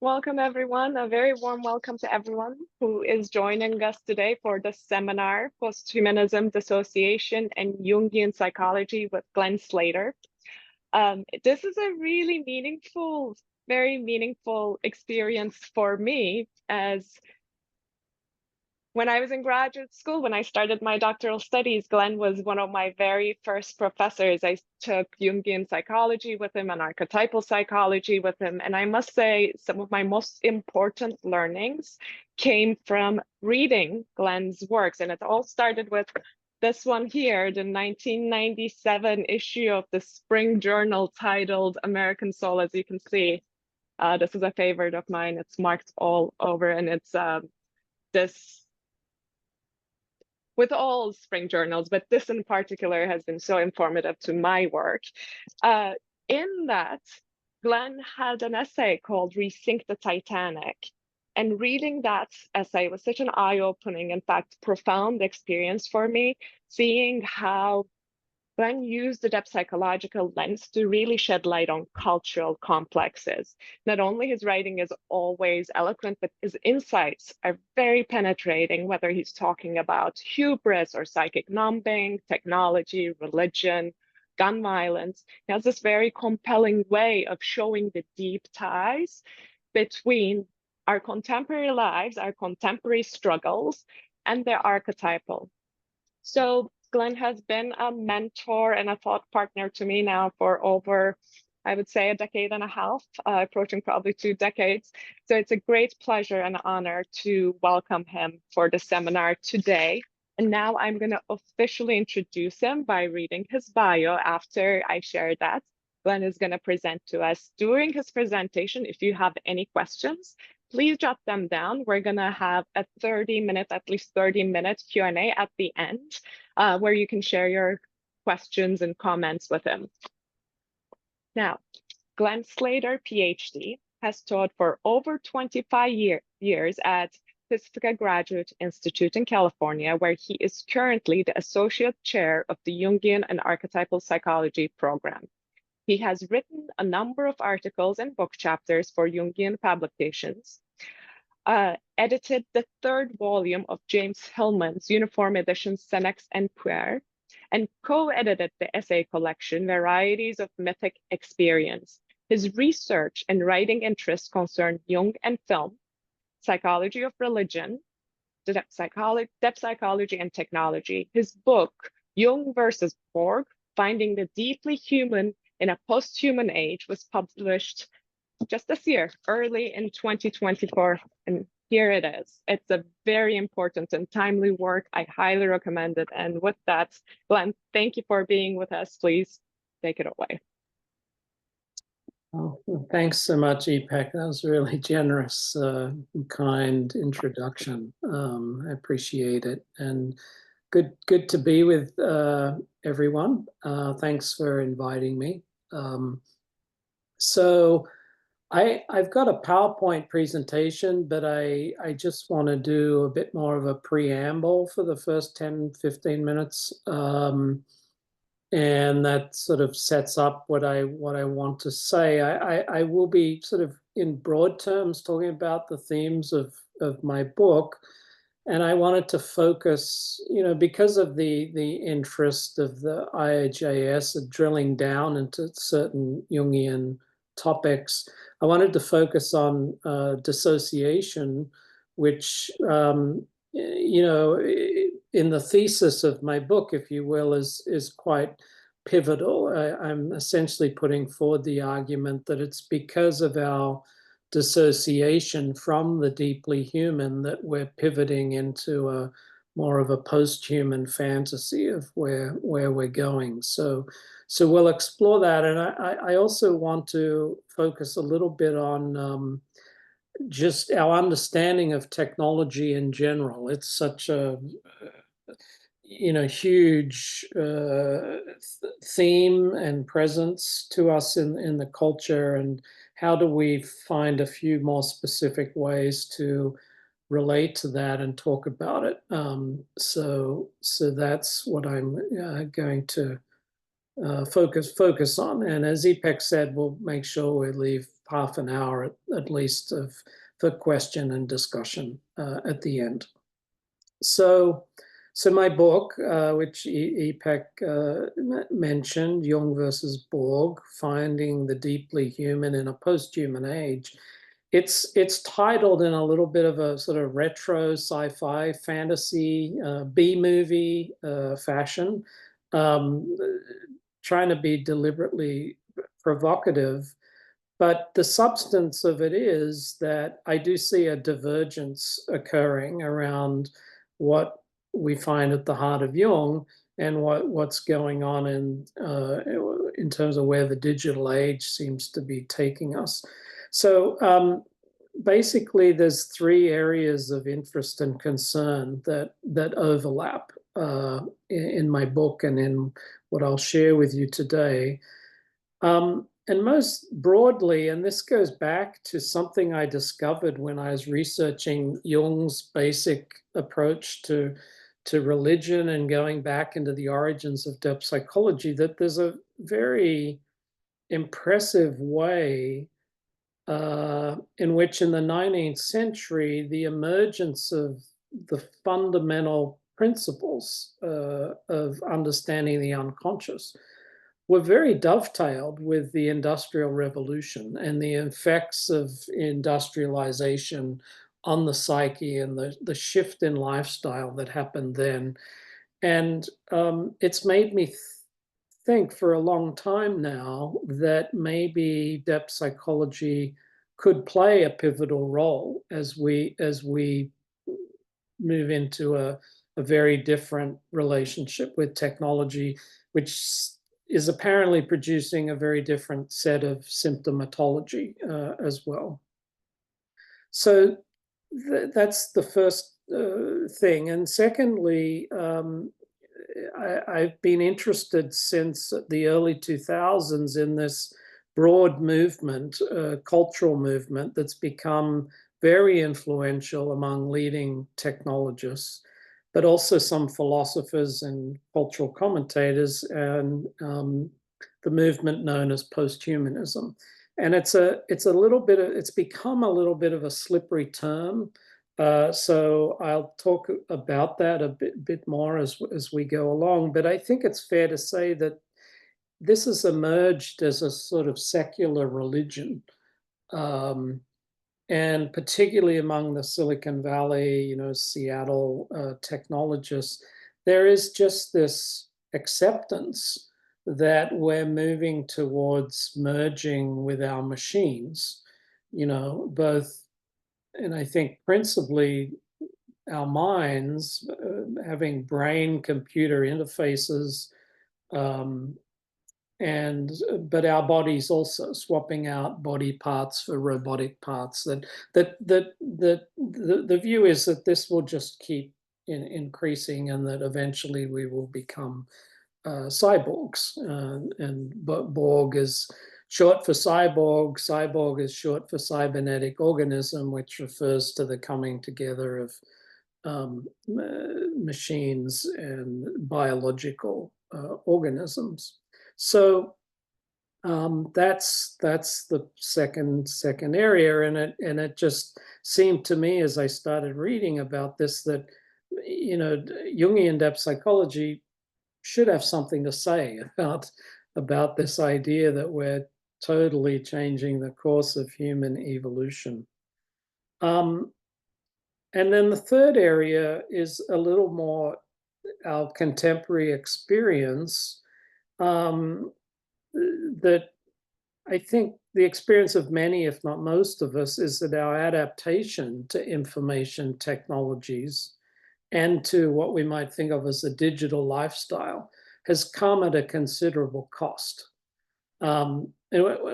Welcome, everyone. A very warm welcome to everyone who is joining us today for the seminar, Posthumanism, Dissociation, and Jungian Psychology with Glen Slater. This is a really meaningful, very meaningful experience for me, as when I was in graduate school, when I started my doctoral studies, Glen was one of my very first professors. I took Jungian psychology with him and archetypal psychology with him. And I must say, some of my most important learnings came from reading Glen's works. And it all started with this one here, the 1997 issue of the Spring Journal titled American Soul, as you can see. This is a favorite of mine. It's marked all over, and it's this with all spring journals, but this in particular has been so informative to my work. In that, Glen had an essay called Resink the Titanic. And reading that essay was such an eye-opening, in fact, profound experience for me, seeing how Glen used the depth psychological lens to really shed light on cultural complexes. Not only his writing is always eloquent, but his insights are very penetrating, whether he's talking about hubris or psychic numbing, technology, religion, gun violence. He has this very compelling way of showing the deep ties between our contemporary lives, our contemporary struggles, and their archetypal. So Glen has been a mentor and a thought partner to me now for over, I would say, a decade and a half, approaching probably 2 decades. So it's a great pleasure and honor to welcome him for the seminar today. And now I'm going to officially introduce him by reading his bio after I share that. Glen is going to present to us. During his presentation, if you have any questions, please jot them down. We're going to have a 30-minute, at least 30-minute Q&A at the end, where you can share your questions and comments with him. Now, Glen Slater, PhD, has taught for over 25 years at Pacifica Graduate Institute in California, where he is currently the Associate Chair of the Jungian and Archetypal Psychology program. He has written a number of articles and book chapters for Jungian publications, edited the 3rd volume of James Hillman's Uniform Edition Senex and Puer, and co-edited the essay collection Varieties of Mythic Experience. His research and writing interests concern Jung and film, psychology of religion, depth psychology and technology. His book, Jung versus Borg, Finding the Deeply Human in a Posthuman Age, was published just this year, early in 2024, and here it is. It's a very important and timely work. I highly recommend it. And with that, Glen, thank you for being with us. Please take it away. Oh, well, thanks so much, Ipek. That was a really generous, kind introduction. I appreciate it, and good to be with everyone. Thanks for inviting me. So I've got a PowerPoint presentation, but I just want to do a bit more of a preamble for the first 10, 15 minutes. And that sort of sets up what I want to say. I will be sort of in broad terms talking about the themes of my book. And I wanted to focus, because of the interest of the IAJS of drilling down into certain Jungian topics, I wanted to focus on dissociation, which, in the thesis of my book, if you will, is quite pivotal. I'm essentially putting forward the argument that it's because of our dissociation from the deeply human that we're pivoting into a more of a post-human fantasy of where we're going. So we'll explore that. And I also want to focus a little bit on just our understanding of technology in general. It's such a huge theme and presence to us in the culture, and how do we find a few more specific ways to relate to that and talk about it. So that's what I'm going to focus on. And as Ipek said, we'll make sure we leave half an hour at least for question and discussion at the end. So my book, which Ipek mentioned, Jung versus Borg, Finding the Deeply Human in a Posthuman Age, it's titled in a little bit of a sort of retro sci-fi fantasy B-movie fashion, trying to be deliberately provocative. But the substance of it is that I do see a divergence occurring around what we find at the heart of Jung and what's going on in terms of where the digital age seems to be taking us. So basically, there's three areas of interest and concern that overlap in my book and in what I'll share with you today. And most broadly, and this goes back to something I discovered when I was researching Jung's basic approach to religion and going back into the origins of depth psychology, that there's a very impressive way in which in the 19th century, the emergence of the fundamental principles of understanding the unconscious were very dovetailed with the Industrial Revolution and the effects of industrialization on the psyche and the shift in lifestyle that happened then. And it's made me think for a long time now that maybe depth psychology could play a pivotal role as we move into a very different relationship with technology, which is apparently producing a very different set of symptomatology as well. So that's the first thing. And secondly, I've been interested since the early 2000s in this broad movement, cultural movement that's become very influential among leading technologists, but also some philosophers and cultural commentators, and the movement known as posthumanism. And it's become a little bit of a slippery term. So I'll talk about that a bit more as we go along. But I think it's fair to say that this has emerged as a sort of secular religion. And particularly among the Silicon Valley, Seattle technologists, there is just this acceptance that we're moving towards merging with our machines, both, and I think principally our minds having brain-computer interfaces, but our bodies also swapping out body parts for robotic parts. The view is that this will just keep increasing, and that eventually we will become cyborgs. And Borg is short for cyborg. Cyborg is short for cybernetic organism, which refers to the coming together of machines and biological organisms. So that's the second area, and it just seemed to me as I started reading about this that Jungian depth psychology should have something to say about this idea that we're totally changing the course of human evolution. And then the third area is a little more our contemporary experience. That I think the experience of many, if not most of us, is that our adaptation to information technologies and to what we might think of as a digital lifestyle has come at a considerable cost. And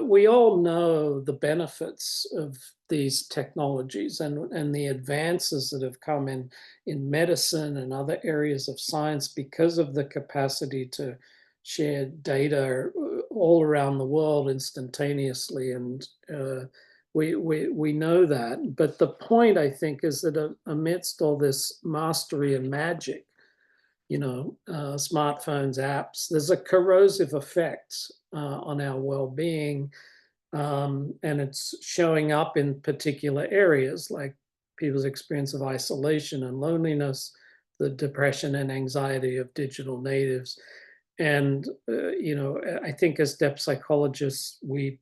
we all know the benefits of these technologies and the advances that have come in medicine and other areas of science because of the capacity to share data all around the world instantaneously. And we know that. But the point, I think, is that amidst all this mastery and magic, smartphones, apps, there's a corrosive effect on our well-being And it's showing up in particular areas like people's experience of isolation and loneliness, the depression and anxiety of digital natives. And, I think as depth psychologists, we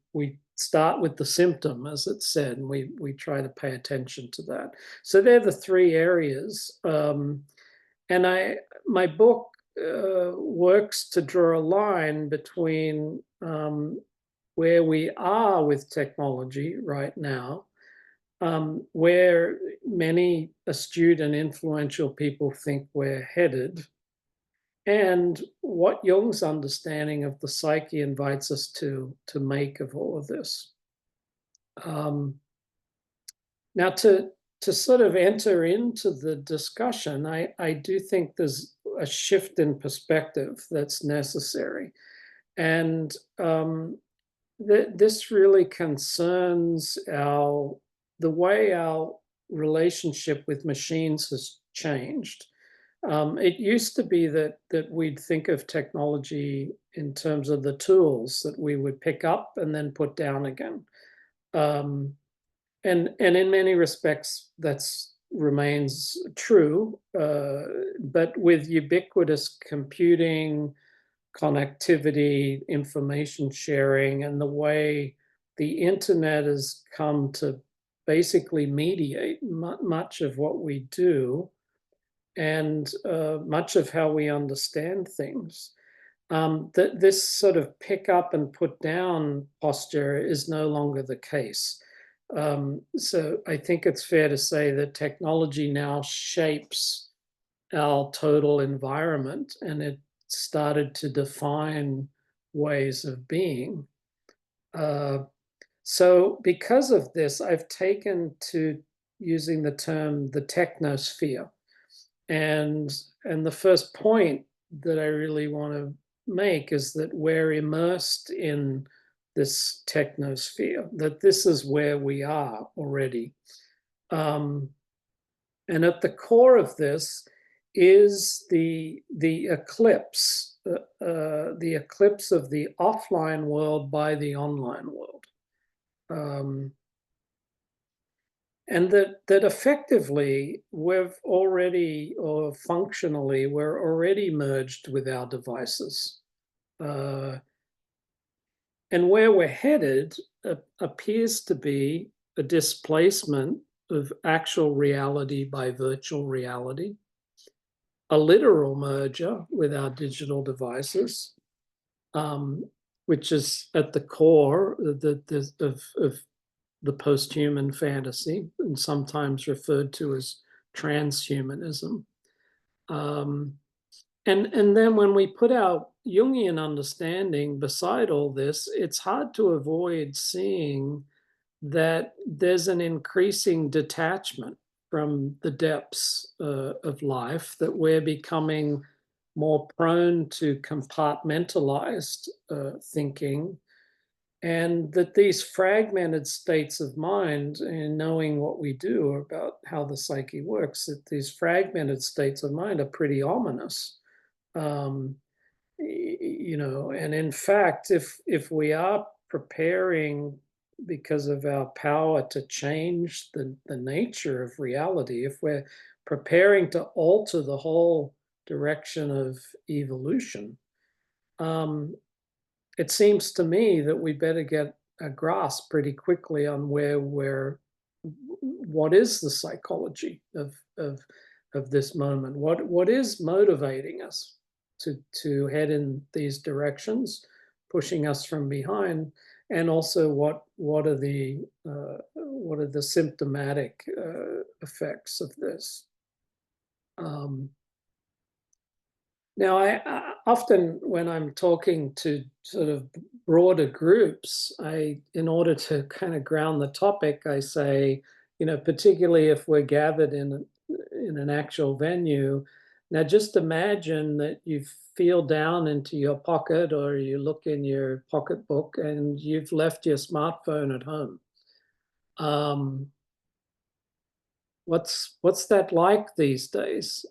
start with the symptom, as it's said, and we try to pay attention to that. So they're the three areas. And my book works to draw a line between where we are with technology right now, where many astute and influential people think we're headed, and what Jung's understanding of the psyche invites us to make of all of this. Now, to sort of enter into the discussion, I do think there's a shift in perspective that's necessary. And this really concerns the way our relationship with machines has changed. It used to be that we'd think of technology in terms of the tools that we would pick up and then put down again. And in many respects, that's remains true. But with ubiquitous computing, connectivity, information sharing, and the way the internet has come to basically mediate much of what we do, and much of how we understand things. That this sort of pick up and put down posture is no longer the case. So I think it's fair to say that technology now shapes our total environment, and it started to define ways of being. So because of this, I've taken to using the term the technosphere. And the first point that I really want to make is that we're immersed in this technosphere, that this is where we are already. And at the core of this is the eclipse, the eclipse of the offline world by the online world. And that effectively we've already, or functionally, we're already merged with our devices. And where we're headed appears to be a displacement of actual reality by virtual reality, a literal merger with our digital devices, which is at the core of the posthuman fantasy, and sometimes referred to as transhumanism. And then when we put our Jungian understanding beside all this, it's hard to avoid seeing that there's an increasing detachment from the depths of life, that we're becoming more prone to compartmentalized thinking, and that these fragmented states of mind, and knowing what we do about how the psyche works, that these fragmented states of mind are pretty ominous. And in fact, if we are preparing because of our power to change the nature of reality, if we're preparing to alter the whole direction of evolution, it seems to me that we better get a grasp pretty quickly on what is the psychology of this moment? What is motivating us to head in these directions, pushing us from behind, and also what are the symptomatic effects of this? Now, I often, when I'm talking to sort of broader groups, in order to kind of ground the topic, I say, particularly if we're gathered in an actual venue, now just imagine that you feel down into your pocket, or you look in your pocketbook and you've left your smartphone at home. What's that like these days?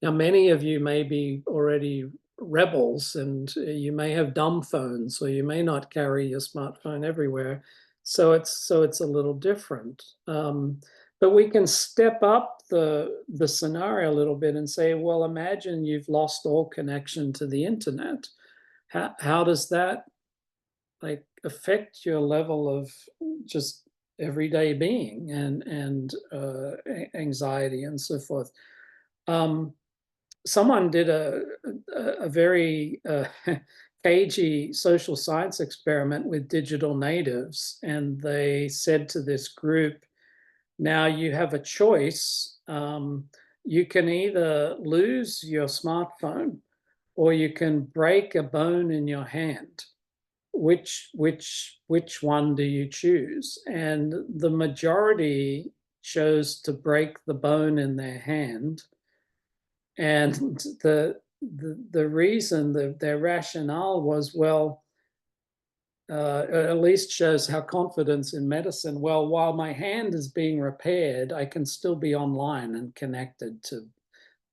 Now, many of you may be already rebels, and you may have dumb phones, or you may not carry your smartphone everywhere. So it's a little different. But we can step up the scenario a little bit and say, well, imagine you've lost all connection to the internet. How does that like affect your level of just everyday being and anxiety and so forth? Someone did a very cagey social science experiment with digital natives, and they said to this group, now you have a choice. You can either lose your smartphone or you can break a bone in your hand. Which one do you choose? And the majority chose to break the bone in their hand. And the reason, their rationale was, well, at least shows how confidence in medicine. Well, while my hand is being repaired, I can still be online and connected to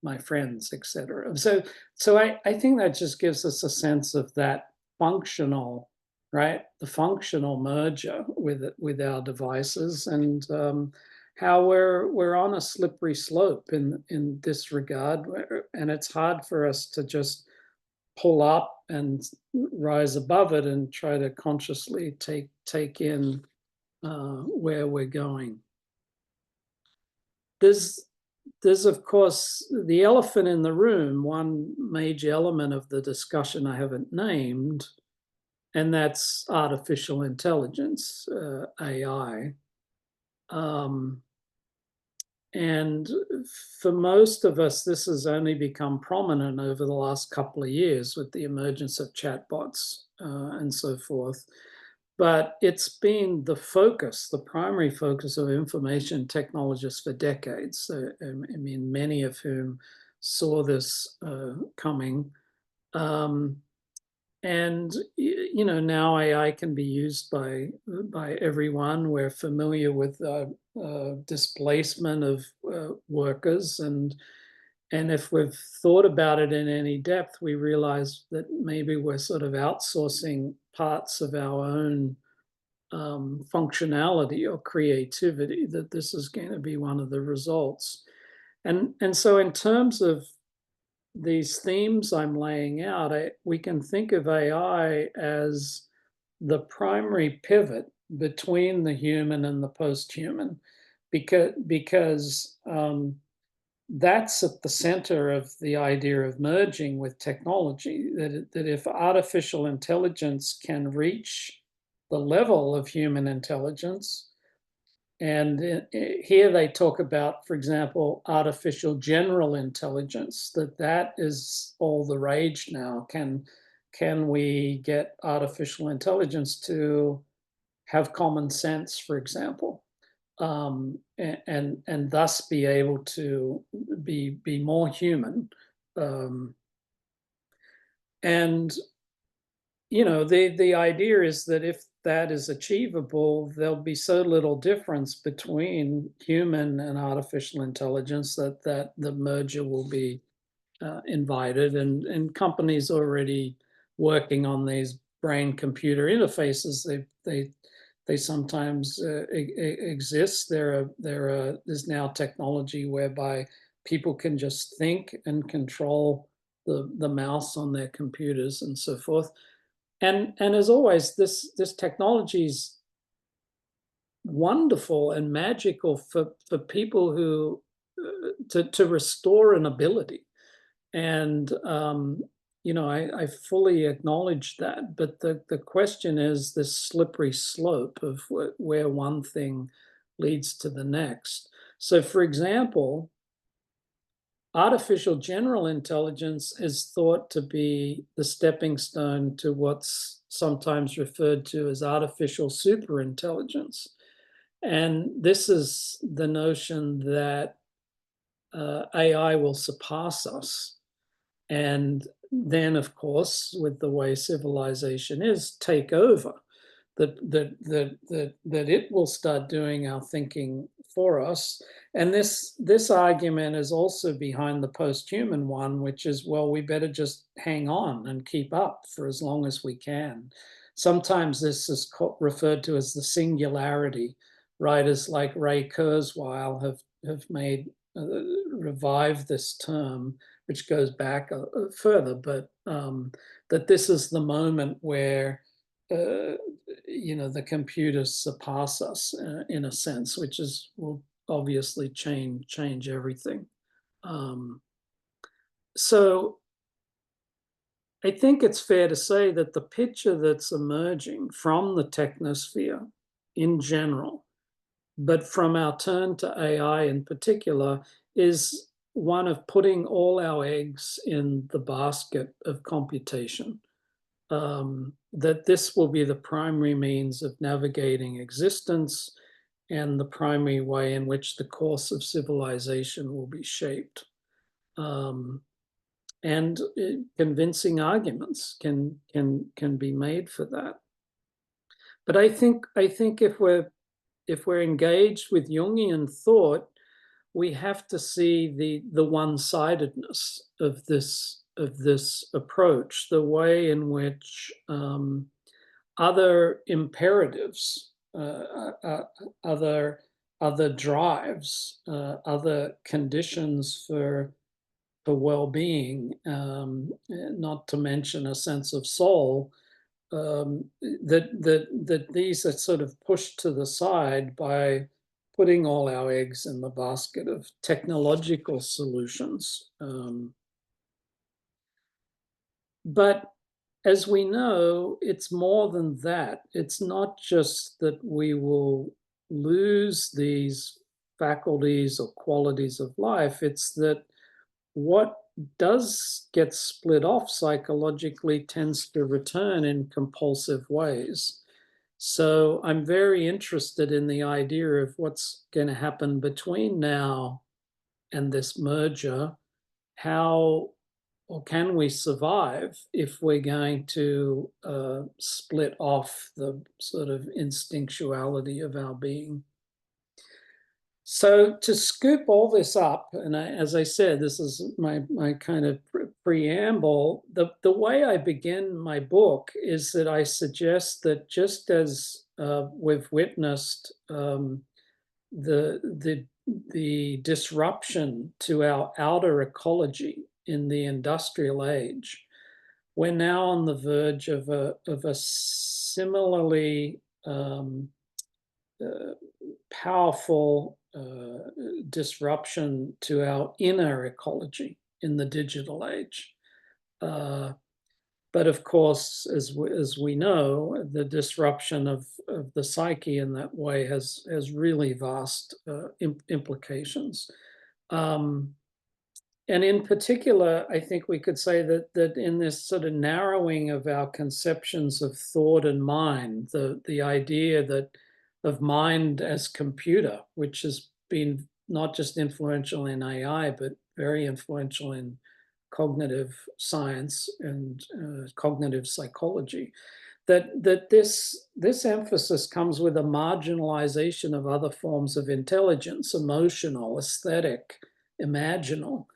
my friends, etc. So I think that just gives us a sense of that functional, right? The functional merger with our devices, and how we're on a slippery slope in this regard, and it's hard for us to just pull up and rise above it and try to consciously take in where we're going. There's of course the elephant in the room, one major element of the discussion I haven't named, and that's artificial intelligence, AI. And for most of us, this has only become prominent over the last couple of years with the emergence of chatbots and so forth. But it's been the focus, the primary focus of information technologists for decades. I mean, many of whom saw this coming. And you know, now AI can be used by everyone. We're familiar with displacement of workers, and if we've thought about it in any depth, we realize that maybe we're sort of outsourcing parts of our own functionality or creativity, that this is going to be one of the results. And so in terms of these themes I'm laying out, we can think of AI as the primary pivot between the human and the post-human, because that's at the center of the idea of merging with technology, that if artificial intelligence can reach the level of human intelligence, and here they talk about, for example, artificial general intelligence, that is all the rage now. Can we get artificial intelligence to have common sense, for example, and thus be able to be more human? And you know, the idea is that if that is achievable, there'll be so little difference between human and artificial intelligence that the merger will be invited, and companies already working on these brain-computer interfaces. They sometimes exist. There's now technology whereby people can just think and control the mouse on their computers and so forth. And as always, this technology is wonderful and magical for people who to restore an ability. And you know, I fully acknowledge that. But the question is this slippery slope of where one thing leads to the next. So, for example, artificial general intelligence is thought to be the stepping stone to what's sometimes referred to as artificial superintelligence. And this is the notion that AI will surpass us. And then, of course, with the way civilization is, take over. That it will start doing our thinking for us. And this argument is also behind the posthuman one, which is, well, we better just hang on and keep up for as long as we can. Sometimes this is referred to as the singularity. Writers like Ray Kurzweil have made revived this term, which goes back further, but that this is the moment where the computers surpass us in a sense, which will obviously change everything. So I think it's fair to say that the picture that's emerging from the technosphere in general, but from our turn to AI in particular, is one of putting all our eggs in the basket of computation. That this will be the primary means of navigating existence and the primary way in which the course of civilization will be shaped. And convincing arguments can be made for that. But I think if we're engaged with Jungian thought, we have to see the one-sidedness of this approach, the way in which other imperatives, other drives, other conditions for well-being, not to mention a sense of soul, that these are sort of pushed to the side by putting all our eggs in the basket of technological solutions. But as we know, it's more than that. It's not just that we will lose these faculties or qualities of life. It's that what does get split off psychologically tends to return in compulsive ways. So I'm very interested in the idea of what's going to happen between now and this merger. How or can we survive if we're going to split off the sort of instinctuality of our being? So to scoop all this up, and as I said, this is my kind of preamble, the way I begin my book is that I suggest that just as we've witnessed the disruption to our outer ecology in the industrial age, we're now on the verge of a similarly powerful disruption to our inner ecology in the digital age. But of course, as we know, the disruption of the psyche in that way has really vast implications. And in particular, I think we could say that in this sort of narrowing of our conceptions of thought and mind, the idea that of mind as computer, which has been not just influential in AI, but very influential in cognitive science and cognitive psychology, that this emphasis comes with a marginalization of other forms of intelligence, emotional, aesthetic, imaginal,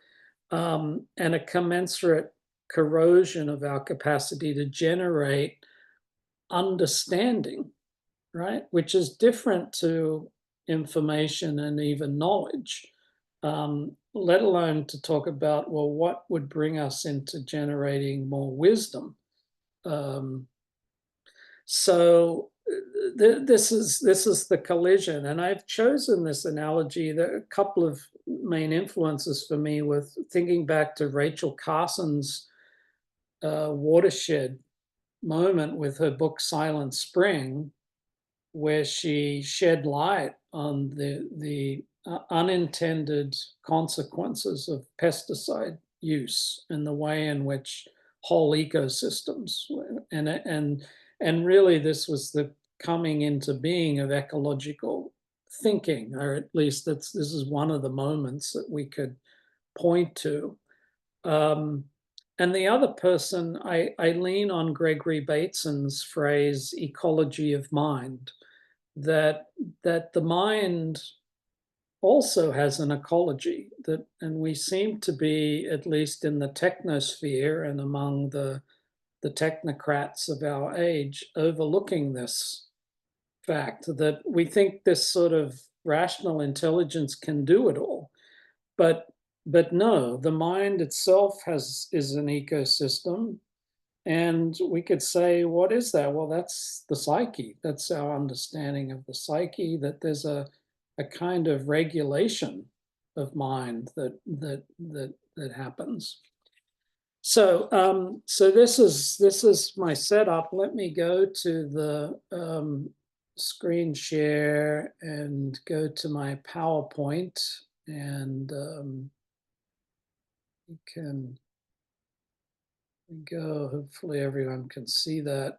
and a commensurate corrosion of our capacity to generate understanding, right? Which is different to information and even knowledge, let alone to talk about, well, what would bring us into generating more wisdom? So this is the collision, and I've chosen this analogy. There are a couple of main influences for me with thinking back to Rachel Carson's watershed moment with her book Silent Spring, where she shed light on the unintended consequences of pesticide use and the way in which whole ecosystems and really this was the coming into being of ecological thinking, or at least this is one of the moments that we could point to. And the other person, I lean on Gregory Bateson's phrase, ecology of mind, that the mind also has an ecology that, and we seem to be, at least in the technosphere and among the technocrats of our age, overlooking this fact that we think this sort of rational intelligence can do it all. But no, the mind itself is an ecosystem. And we could say, what is that? Well, that's the psyche. That's our understanding of the psyche, that there's a kind of regulation of mind that happens. So this is my setup. Let me go to the screen share and go to my PowerPoint, and you can go. Hopefully everyone can see that.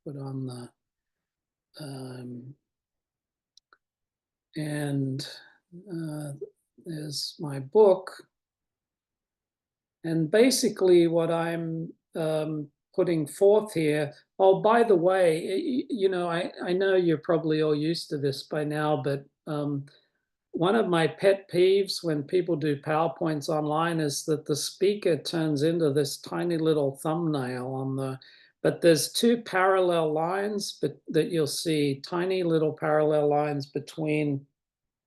Put on the and there's my book. And basically what I'm putting forth here, oh, by the way, you know, I know you're probably all used to this by now, but one of my pet peeves when people do PowerPoints online is that the speaker turns into this tiny little thumbnail on the, but there's two parallel lines that you'll see, tiny little parallel lines between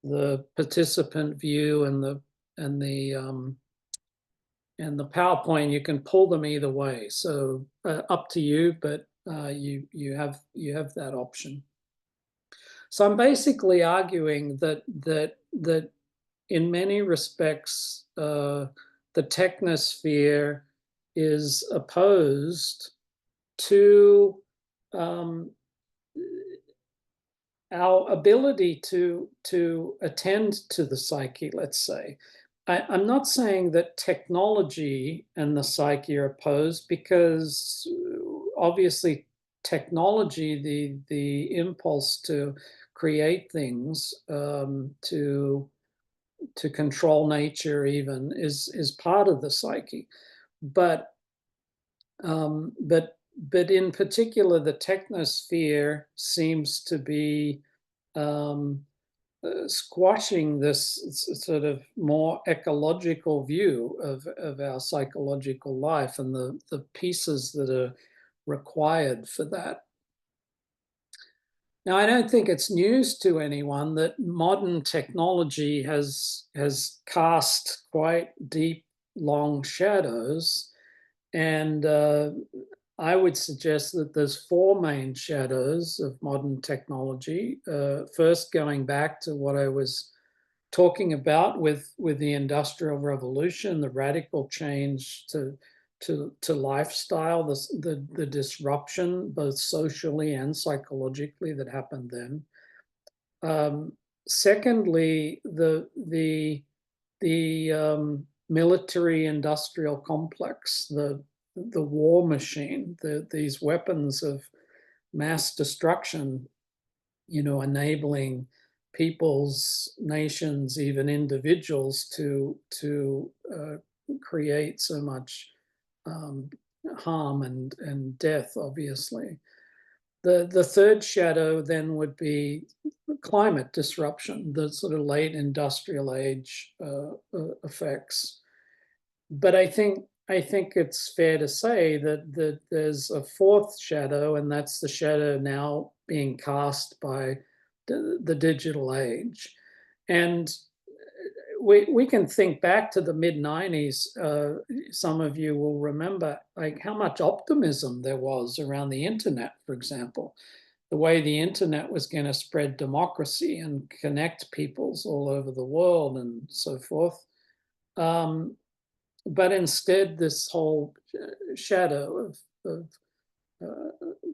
the participant view and the PowerPoint. You can pull them either way, so up to you, but you have that option. So I'm basically arguing that in many respects the technosphere is opposed to our ability to attend to the psyche, let's say. I'm not saying that technology and the psyche are opposed, because obviously technology, the impulse to create things, to control nature even, is part of the psyche. But in particular, the technosphere seems to be squashing this sort of more ecological view of our psychological life and the pieces that are required for that. Now, I don't think it's news to anyone that modern technology has cast quite deep, long shadows, and I would suggest that there's four main shadows of modern technology. First, going back to what I was talking about with the Industrial Revolution, the radical change to lifestyle, the disruption, both socially and psychologically, that happened then. Secondly, the military-industrial complex, the war machine, these weapons of mass destruction, you know, enabling peoples, nations, even individuals to create so much harm and death, obviously. The third shadow then would be climate disruption, the sort of late industrial age effects. But I think it's fair to say that there's a fourth shadow, and that's the shadow now being cast by the digital age. And we can think back to the mid-90s. Some of you will remember like how much optimism there was around the internet, for example, the way the internet was going to spread democracy and connect peoples all over the world and so forth. But instead, this whole shadow of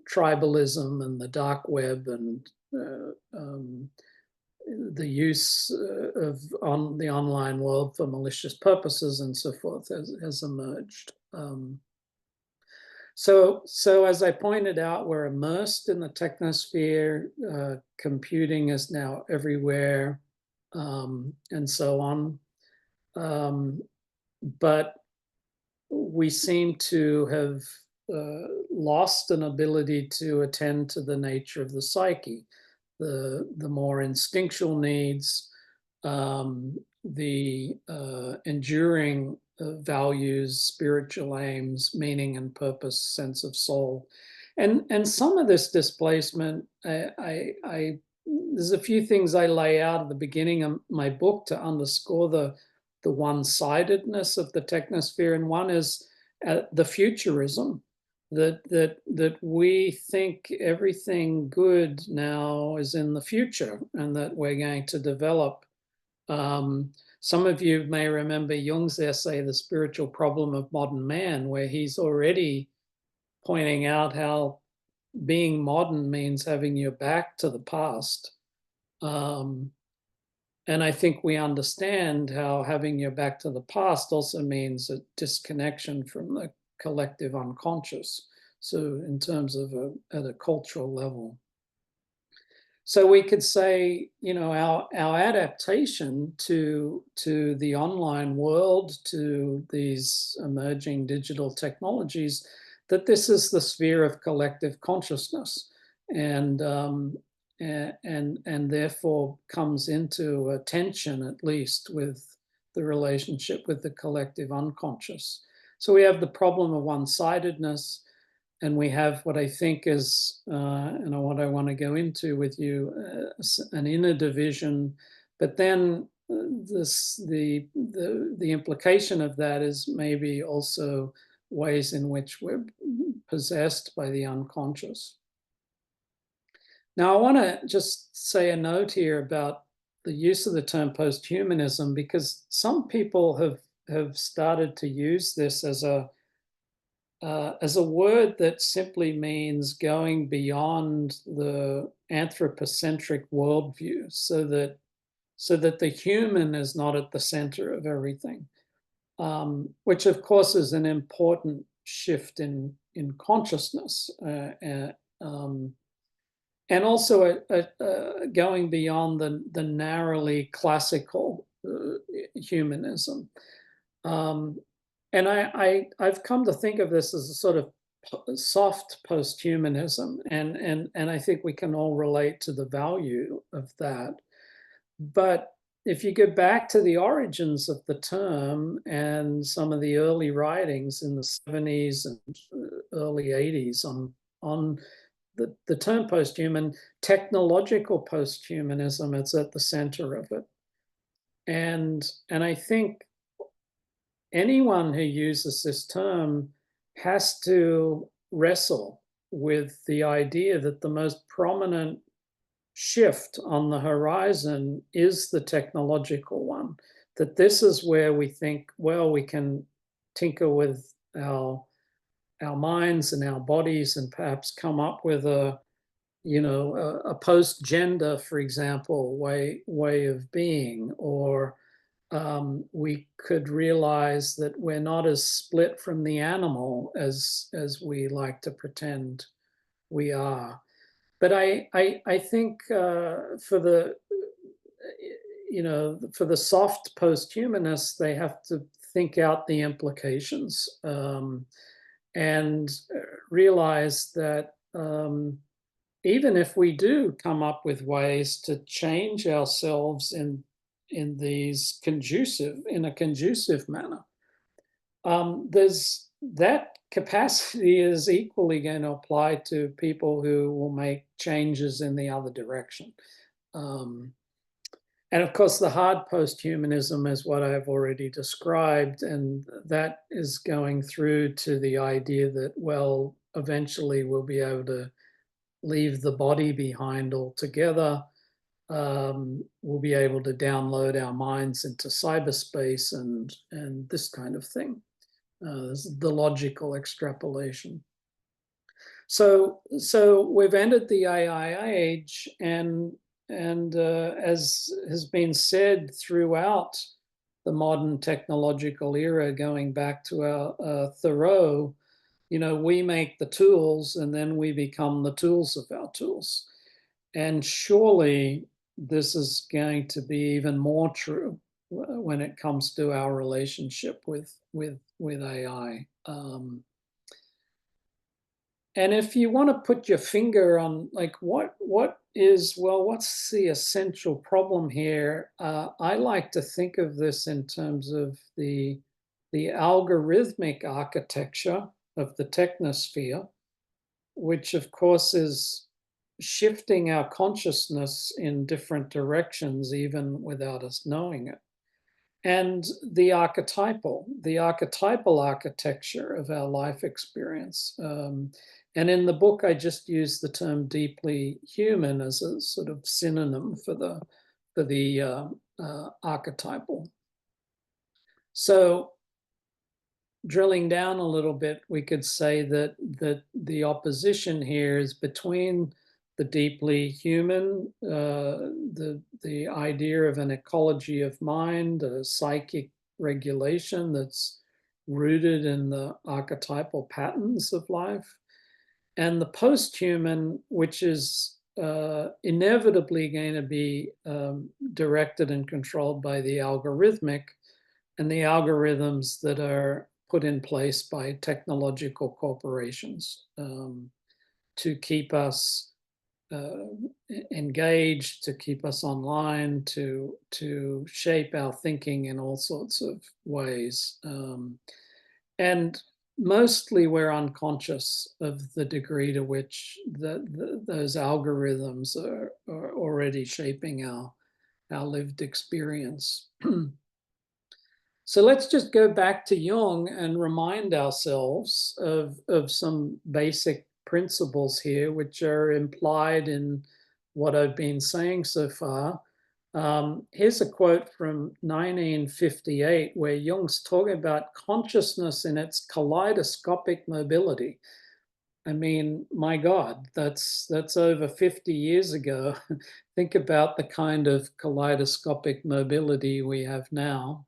tribalism and the dark web and the use of the online world for malicious purposes and so forth has emerged. So as I pointed out, we're immersed in the technosphere. Computing is now everywhere, and so on. But we seem to have lost an ability to attend to the nature of the psyche, the more instinctual needs, the enduring values, spiritual aims, meaning and purpose, sense of soul. And some of this displacement, there's a few things I lay out at the beginning of my book to underscore the one-sidedness of the technosphere, and one is the futurism, that we think everything good now is in the future, and that we're going to develop. Some of you may remember Jung's essay, The Spiritual Problem of Modern Man, where he's already pointing out how being modern means having your back to the past. And I think we understand how having your back to the past also means a disconnection from the collective unconscious. So in terms of at a cultural level. So we could say, you know, our adaptation to the online world, to these emerging digital technologies, that this is the sphere of collective consciousness, and therefore comes into a tension, at least, with the relationship with the collective unconscious. So we have the problem of one-sidedness, and we have what I think is, and what I want to go into with you, an inner division. But then the implication of that is maybe also ways in which we're possessed by the unconscious. Now, I want to just say a note here about the use of the term posthumanism, because some people have started to use this as a word that simply means going beyond the anthropocentric worldview, so that the human is not at the center of everything, which of course is an important shift in consciousness, and also going beyond the narrowly classical humanism. And I've come to think of this as a sort of soft posthumanism, and I think we can all relate to the value of that. But if you go back to the origins of the term and some of the early writings in the 70s and early 80s on the term posthuman, technological posthumanism, it's at the center of it. And I think anyone who uses this term has to wrestle with the idea that the most prominent shift on the horizon is the technological one, that this is where we think, well, we can tinker with our minds and our bodies and perhaps come up with a post-gender, for example, way of being, or we could realize that we're not as split from the animal as we like to pretend we are. But I think for the soft posthumanists, they have to think out the implications, and realize that even if we do come up with ways to change ourselves in a conducive manner, there's that capacity is equally going to apply to people who will make changes in the other direction. And of course, the hard posthumanism is what I've already described, and that is going through to the idea that, well, eventually we'll be able to leave the body behind altogether. We'll be able to download our minds into cyberspace and this kind of thing. This is the logical extrapolation. So we've entered the AI age, and as has been said throughout the modern technological era, going back to our Thoreau, we make the tools and then we become the tools of our tools. And surely this is going to be even more true when it comes to our relationship with AI. And if you want to put your finger on like what's the essential problem here? I like to think of this in terms of the algorithmic architecture of the technosphere, which of course is shifting our consciousness in different directions, even without us knowing it. And the archetypal architecture of our life experience. And in the book, I just use the term deeply human as a sort of synonym for the archetypal. So drilling down a little bit, we could say that the opposition here is between the deeply human, the idea of an ecology of mind, a psychic regulation that's rooted in the archetypal patterns of life, and the post-human, which is inevitably going to be directed and controlled by the algorithmic and the algorithms that are put in place by technological corporations to keep us engaged, to keep us online, to shape our thinking in all sorts of ways. And mostly we're unconscious of the degree to which those algorithms are already shaping our lived experience. So let's just go back to Jung and remind ourselves of some basic principles here, which are implied in what I've been saying so far. Here's a quote from 1958, where Jung's talking about consciousness in its kaleidoscopic mobility. I mean, my God, that's over 50 years ago. Think about the kind of kaleidoscopic mobility we have now.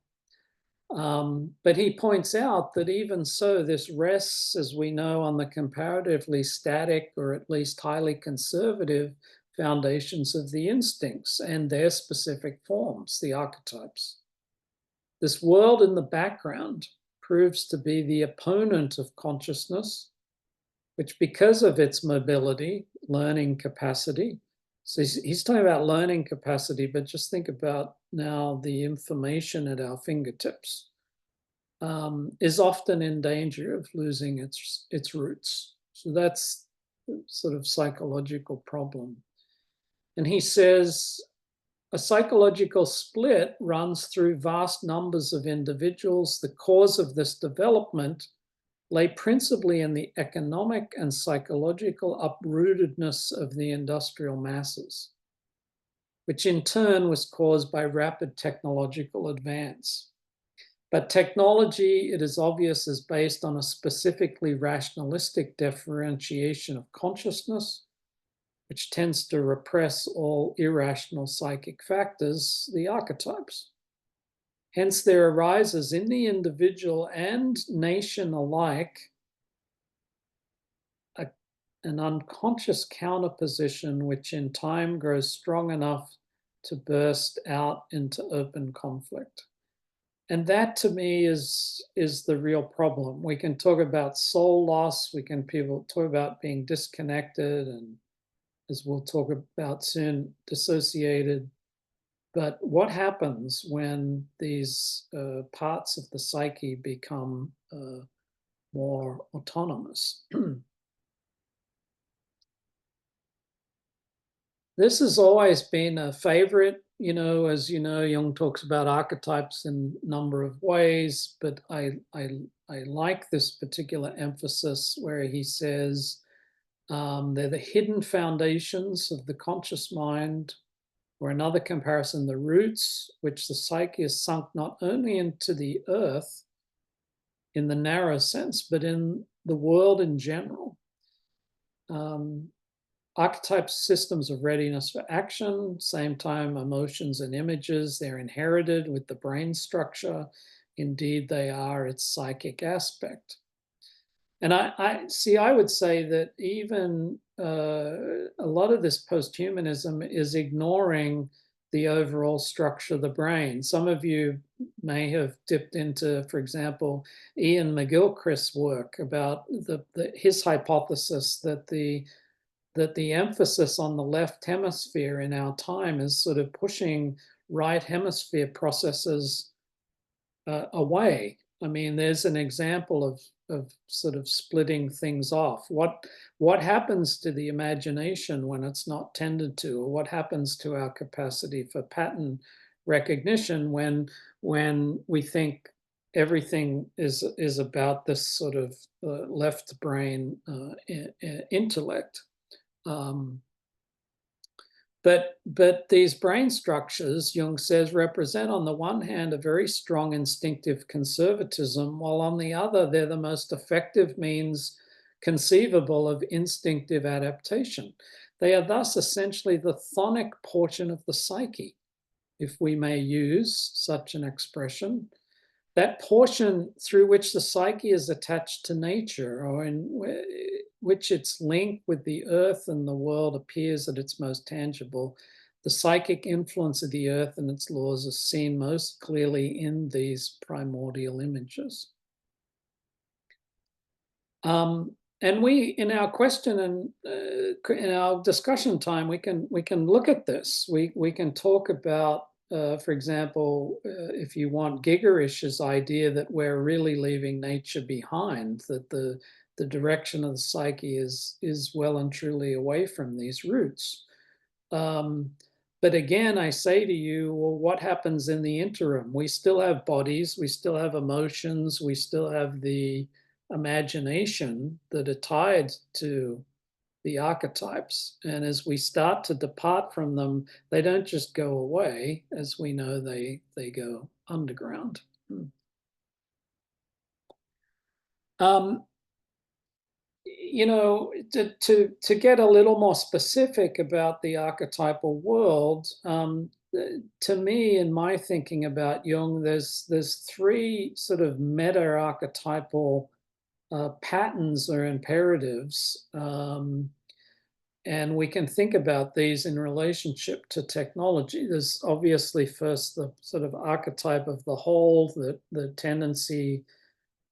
But he points out that even so, this rests, as we know, on the comparatively static or at least highly conservative foundations of the instincts and their specific forms, the archetypes. This world in the background proves to be the opponent of consciousness, which, because of its mobility, learning capacity, so he's talking about learning capacity, but just think about now the information at our fingertips, is often in danger of losing its roots. So that's sort of psychological problem. And he says, a psychological split runs through vast numbers of individuals. The cause of this development lay principally in the economic and psychological uprootedness of the industrial masses, which in turn was caused by rapid technological advance. But technology, it is obvious, is based on a specifically rationalistic differentiation of consciousness, which tends to repress all irrational psychic factors, the archetypes. Hence, there arises in the individual and nation alike an unconscious counterposition which in time grows strong enough to burst out into open conflict. And that to me is the real problem. We can talk about soul loss, people talk about being disconnected, and as we'll talk about soon, dissociated. But what happens when these parts of the psyche become more autonomous? This has always been a favorite, as you know, Jung talks about archetypes in a number of ways, but I like this particular emphasis where he says they're the hidden foundations of the conscious mind, or another comparison, the roots which the psyche has sunk not only into the earth in the narrow sense, but in the world in general. Archetypes, systems of readiness for action, same time emotions and images, they're inherited with the brain structure. Indeed, they are its psychic aspect. And I would say that even a lot of this posthumanism is ignoring the overall structure of the brain. Some of you may have dipped into, for example, Ian McGilchrist's work about his hypothesis that the emphasis on the left hemisphere in our time is sort of pushing right hemisphere processes away. I mean, there's an example of sort of splitting things off. What happens to the imagination when it's not tended to, or what happens to our capacity for pattern recognition when we think everything is about this sort of left brain intellect? But these brain structures, Jung says, represent on the one hand a very strong instinctive conservatism, while on the other they're the most effective means conceivable of instinctive adaptation. They are thus essentially the chthonic portion of the psyche, if we may use such an expression. That portion through which the psyche is attached to nature, or in which its link with the earth and the world appears at its most tangible. The psychic influence of the earth and its laws is seen most clearly in these primordial images. And we, in our question and in our discussion time, we can look at this. We can talk about, for example, if you want, Gigerish's idea that we're really leaving nature behind, that the direction of the psyche is well and truly away from these roots. But again, I say to you, well, what happens in the interim? We still have bodies, we still have emotions, we still have the imagination that are tied to the archetypes. And as we start to depart from them, they don't just go away. As we know, they go underground. You know, to get a little more specific about the archetypal world, to me, in my thinking about Jung, there's three sort of meta-archetypal patterns or imperatives. And we can think about these in relationship to technology. There's obviously first the sort of archetype of the whole, the tendency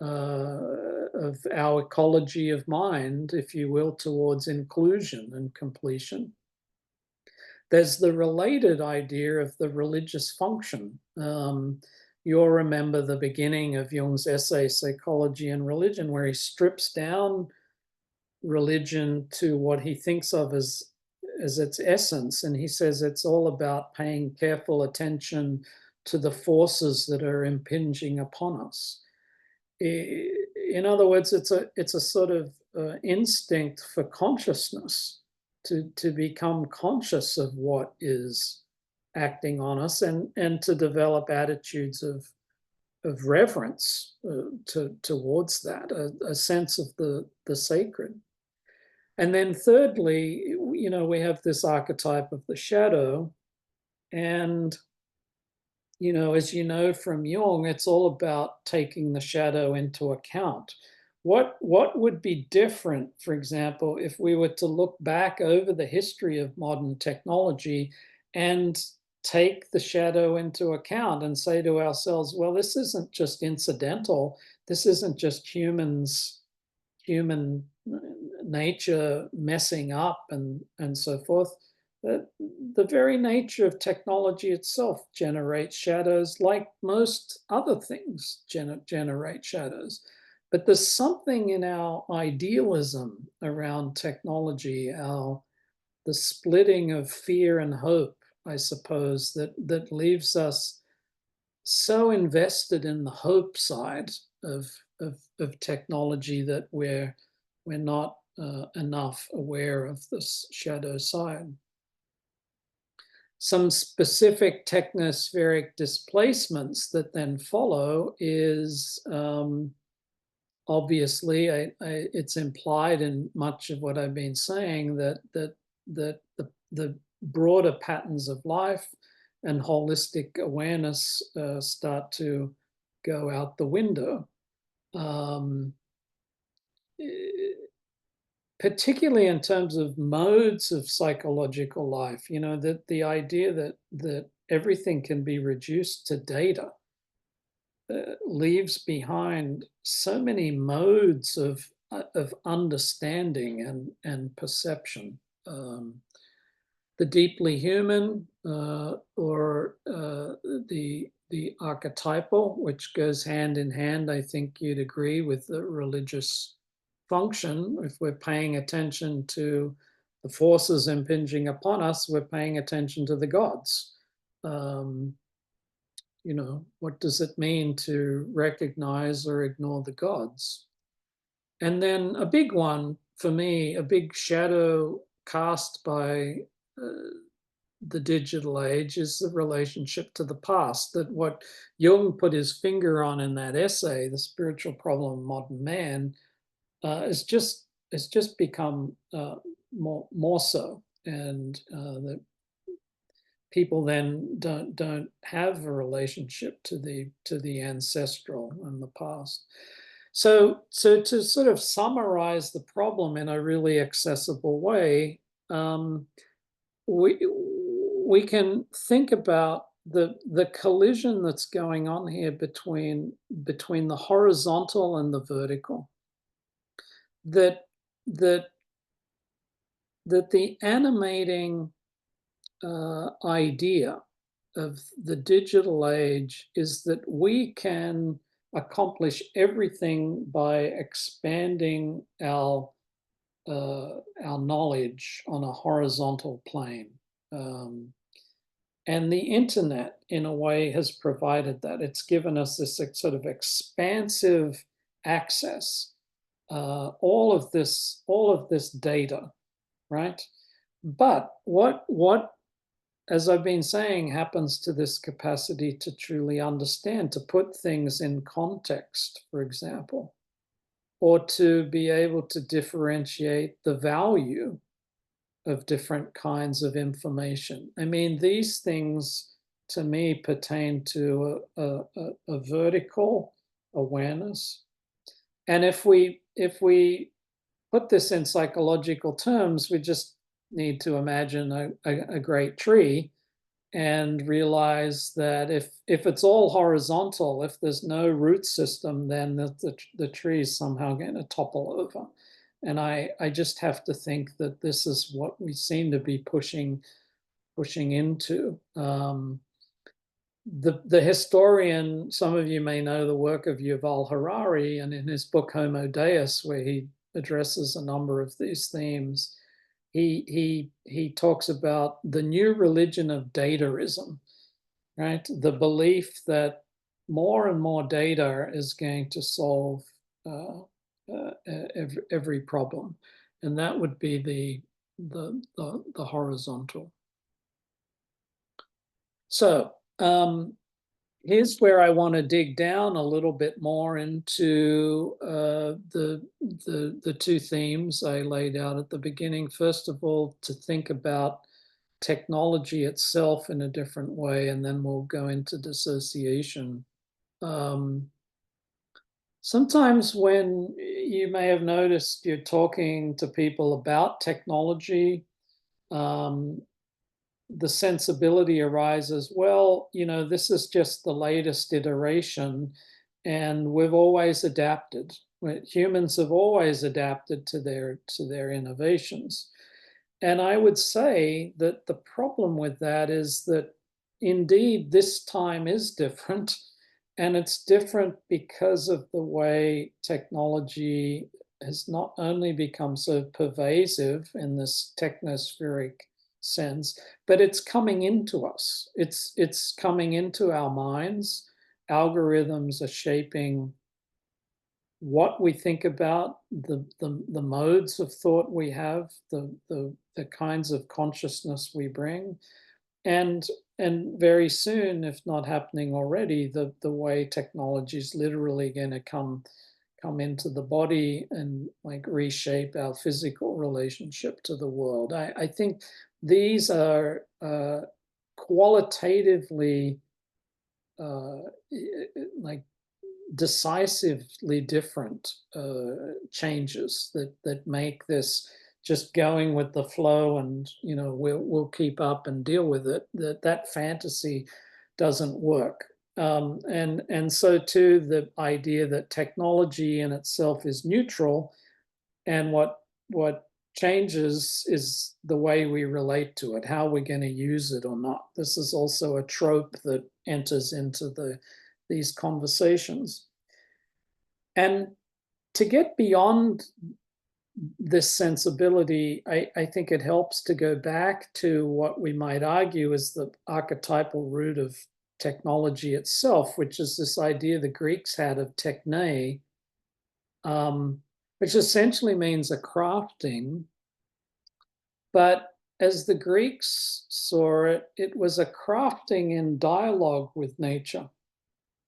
of our ecology of mind, if you will, towards inclusion and completion. There's the related idea of the religious function. You'll remember the beginning of Jung's essay, Psychology and Religion, where he strips down religion to what he thinks of as its essence. And he says it's all about paying careful attention to the forces that are impinging upon us. In other words, it's a sort of instinct for consciousness to become conscious of what is acting on us and to develop attitudes of reverence towards that, a sense of the sacred. And then thirdly, you know, we have this archetype of the shadow. And, you know, as you know from Jung, it's all about taking the shadow into account. What would be different, for example, if we were to look back over the history of modern technology and take the shadow into account and say to ourselves, well, this isn't just incidental. This isn't just human nature messing up and so forth. The very nature of technology itself generates shadows, like most other things generate shadows. But there's something in our idealism around technology, the splitting of fear and hope, I suppose, that leaves us so invested in the hope side of technology that we're not enough aware of this shadow side. Some specific technospheric displacements that then follow is obviously it's implied in much of what I've been saying that the broader patterns of life and holistic awareness start to go out the window. Particularly in terms of modes of psychological life, you know, that the idea that everything can be reduced to data, leaves behind so many modes of understanding and perception. The deeply human, or the archetypal, which goes hand in hand, I think you'd agree, with the religious function. If we're paying attention to the forces impinging upon us, we're paying attention to the gods. What does it mean to recognize or ignore the gods? And then a big one for me, a big shadow cast by the digital age, is the relationship to the past. That what Jung put his finger on in that essay, The Spiritual Problem of Modern Man, has just become more so, and that people then don't have a relationship to the ancestral and the past. So to sort of summarize the problem in a really accessible way, we can think about the collision that's going on here between the horizontal and the vertical. That the animating idea of the digital age is that we can accomplish everything by expanding our knowledge on a horizontal plane. And the internet, in a way, has provided that. It's given us this sort of expansive access, all of this data, right? But what, as I've been saying, happens to this capacity to truly understand, to put things in context, for example, or to be able to differentiate the value of different kinds of information? I mean, these things, to me, pertain to a vertical awareness. And if we put this in psychological terms, we just need to imagine a great tree and realize that if it's all horizontal, if there's no root system, then the tree is somehow going to topple over. And I just have to think that this is what we seem to be pushing into. The historian, some of you may know the work of Yuval Harari, and in his book Homo Deus, where he addresses a number of these themes, he talks about the new religion of dataism, right? The belief that more and more data is going to solve every problem, and that would be the horizontal. So here's where I want to dig down a little bit more into the two themes I laid out at the beginning. First of all, to think about technology itself in a different way, and then we'll go into dissociation. Sometimes when you may have noticed you're talking to people about technology, the sensibility arises, well, this is just the latest iteration, and we've always adapted. Humans have always adapted to their innovations. And I would say that the problem with that is that indeed this time is different, and it's different because of the way technology has not only become so pervasive in this technospheric sense, but it's coming into us. It's coming into our minds. Algorithms are shaping what we think about, the modes of thought we have, the kinds of consciousness we bring, and very soon, if not happening already, the way technology is literally going to come into the body and like reshape our physical relationship to the world. I think these are qualitatively like decisively different changes that make this just going with the flow and, you know, we'll keep up and deal with it, that fantasy doesn't work. And so too, the idea that technology in itself is neutral, and what changes is the way we relate to it, how we're going to use it or not. This is also a trope that enters into these conversations. And to get beyond this sensibility, I think it helps to go back to what we might argue is the archetypal root of technology itself, which is this idea the Greeks had of techne, which essentially means a crafting. But as the Greeks saw it, it was a crafting in dialogue with nature.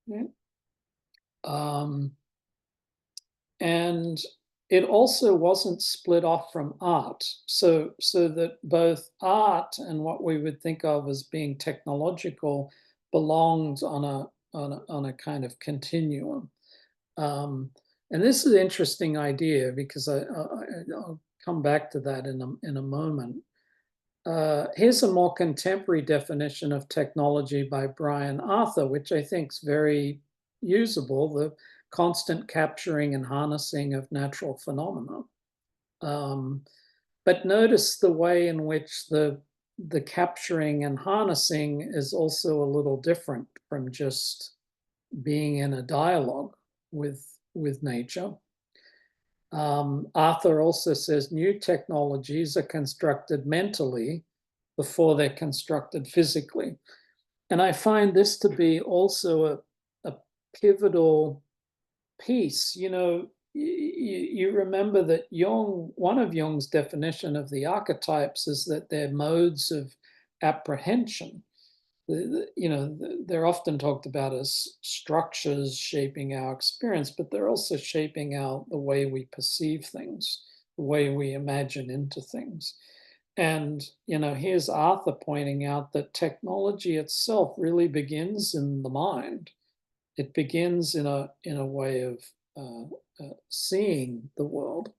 Right? And it also wasn't split off from art. So that both art and what we would think of as being technological belonged on a kind of continuum. And this is an interesting idea because I'll come back to that in a moment. Here's a more contemporary definition of technology by Brian Arthur, which I think is very usable: the constant capturing and harnessing of natural phenomena. But notice the way in which the capturing and harnessing is also a little different from just being in a dialogue with nature. Arthur also says new technologies are constructed mentally before they're constructed physically. And I find this to be also a pivotal piece. You know, you remember that Jung, one of Jung's definition of the archetypes is that they're modes of apprehension. You know, they're often talked about as structures shaping our experience, but they're also shaping out the way we perceive things, the way we imagine into things. And, you know, here's Arthur pointing out that technology itself really begins in the mind. It begins in a way of seeing the world.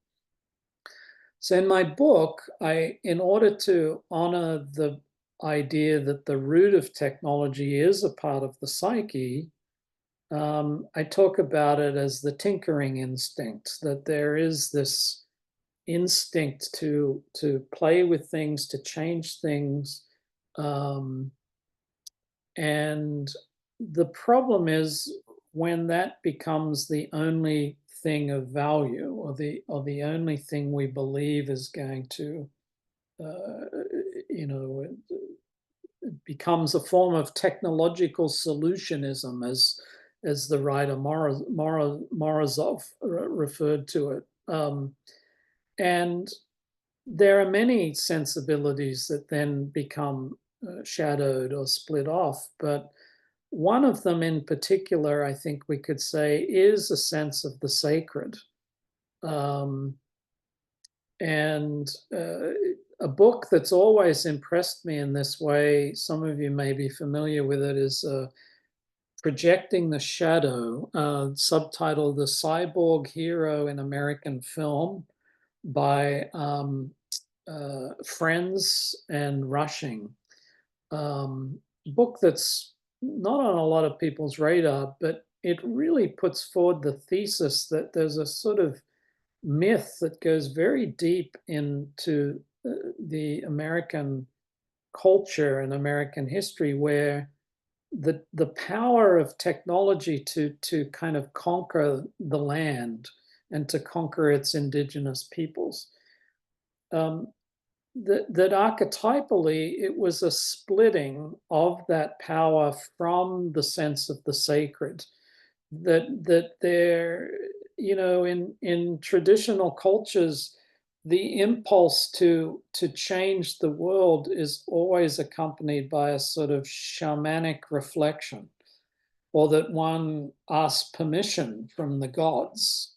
So in my book, in order to honor the idea that the root of technology is a part of the psyche, I talk about it as the tinkering instinct, that there is this instinct to play with things, to change things. And the problem is when that becomes the only thing of value, or the only thing we believe is going to, you know, it becomes a form of technological solutionism, as the writer Morozov referred to it. And there are many sensibilities that then become shadowed or split off, but one of them in particular, I think we could say, is a sense of the sacred. And a book that's always impressed me in this way, some of you may be familiar with it, is Projecting the Shadow, subtitled The Cyborg Hero in American Film, by Friends and Rushing. Book that's not on a lot of people's radar, but it really puts forward the thesis that there's a sort of myth that goes very deep into the American culture and American history, where the power of technology to kind of conquer the land and to conquer its indigenous peoples, that archetypally it was a splitting of that power from the sense of the sacred, that there, you know, in traditional cultures, the impulse to change the world is always accompanied by a sort of shamanic reflection, or that one asks permission from the gods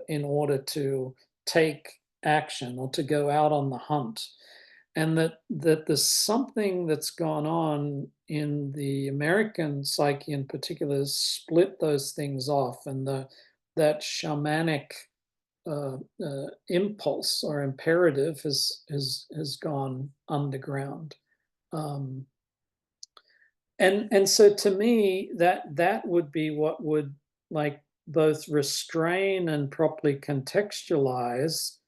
in order to take action or to go out on the hunt. And that there's something that's gone on in the American psyche in particular, split those things off, and that shamanic impulse or imperative has gone underground. And so to me, that would be what would like both restrain and properly contextualize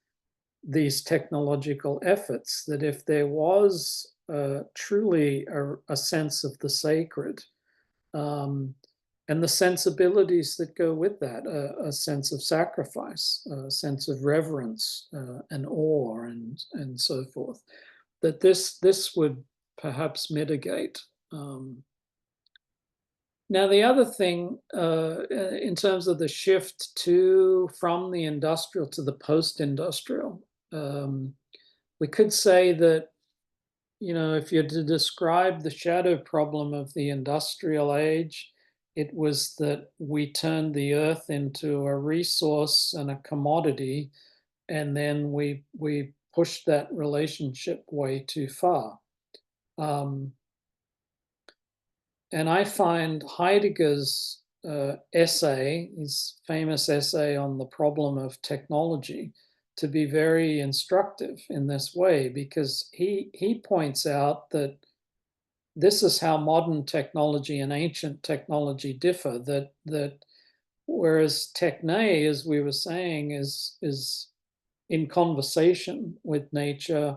these technological efforts, that if there was truly a sense of the sacred, and the sensibilities that go with that, a sense of sacrifice, a sense of reverence and awe and so forth, that this would perhaps mitigate. Now, the other thing in terms of the shift from the industrial to the post-industrial, we could say that, if you're to describe the shadow problem of the industrial age, it was that we turned the earth into a resource and a commodity, and then we pushed that relationship way too far. And I find Heidegger's essay, his famous essay on the problem of technology, to be very instructive in this way, because he points out that this is how modern technology and ancient technology differ, that whereas techne, as we were saying, is in conversation with nature,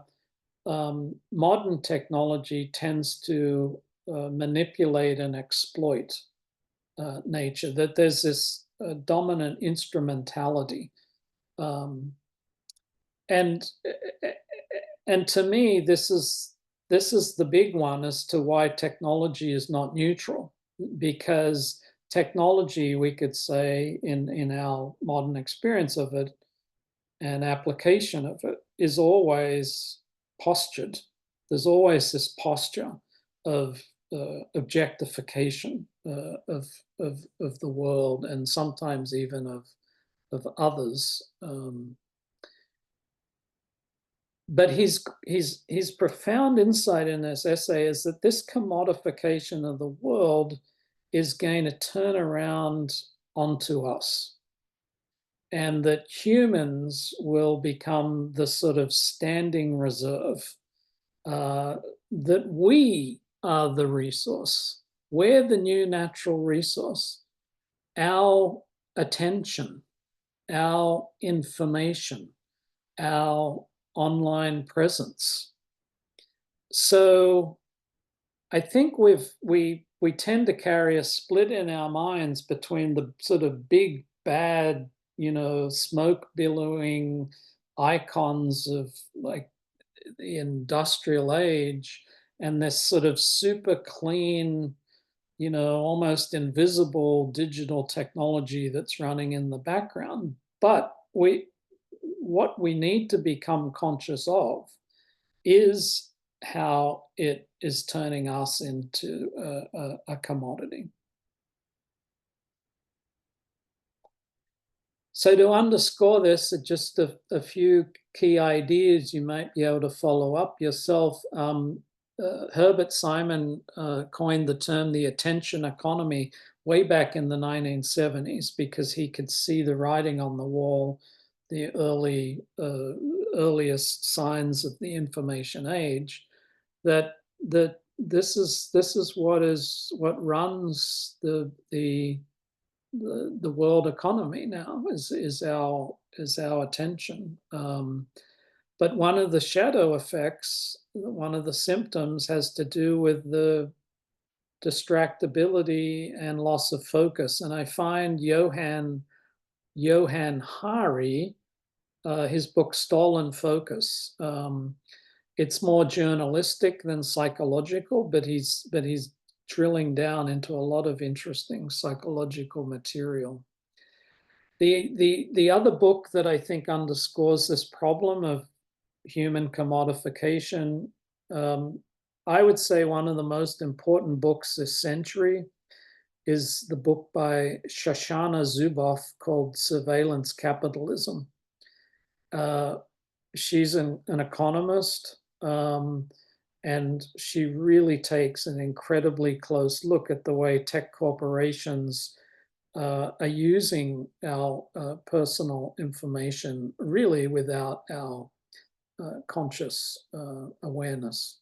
modern technology tends to manipulate and exploit nature, that there's this dominant instrumentality. And to me, this is the big one as to why technology is not neutral, because technology, we could say, in our modern experience of it and application of it, is always postured. There's always this posture of objectification of the world, and sometimes even of others. But his profound insight in this essay is that this commodification of the world is going to turn around onto us, and that humans will become the sort of standing reserve, that we are the resource. We're the new natural resource. Our attention, our information, our online presence. So I think we tend to carry a split in our minds between the sort of big bad, smoke billowing icons of like the industrial age, and this sort of super clean, almost invisible digital technology that's running in the background. But what we need to become conscious of is how it is turning us into a commodity. So to underscore this, just a few key ideas you might be able to follow up yourself. Herbert Simon coined the term the attention economy way back in the 1970s, because he could see the writing on the wall, the earliest signs of the information age, that this is what runs the world economy now, is our attention. But one of the shadow effects, one of the symptoms, has to do with the distractibility and loss of focus. And I find Johann Hari, his book Stolen Focus, it's more journalistic than psychological, but he's drilling down into a lot of interesting psychological material. The other book that I think underscores this problem of human commodification, I would say one of the most important books this century is the book by Shoshana Zuboff called Surveillance Capitalism. She's an economist, and she really takes an incredibly close look at the way tech corporations are using our personal information really without our conscious awareness.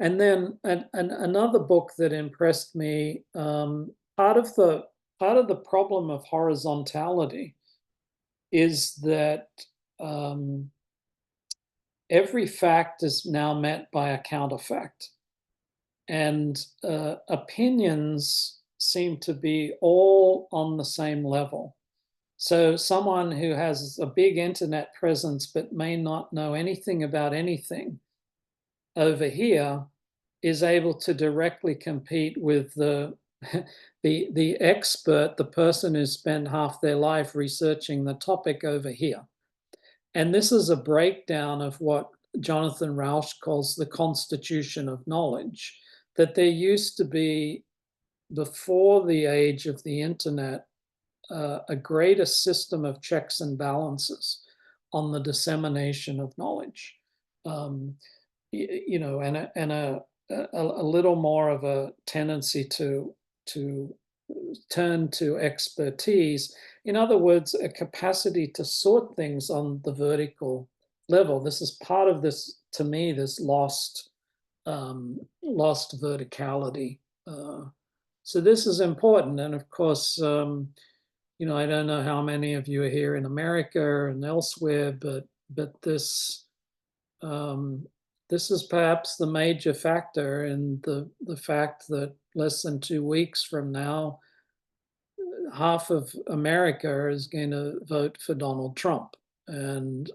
And then another book that impressed me, part of the problem of horizontality is that every fact is now met by a counterfact, and opinions seem to be all on the same level. So someone who has a big internet presence but may not know anything about anything over here is able to directly compete with the the expert, the person who spent half their life researching the topic over here. And this is a breakdown of what Jonathan Rauch calls the constitution of knowledge, that there used to be, before the age of the internet, a greater system of checks and balances on the dissemination of knowledge. You know, and a little more of a tendency to turn to expertise. In other words, a capacity to sort things on the vertical level. This is part of this, to me, this lost verticality. So this is important, and of course, you know, I don't know how many of you are here in America and elsewhere, but this this is perhaps the major factor in the fact that less than 2 weeks from now, half of America is going to vote for Donald Trump. And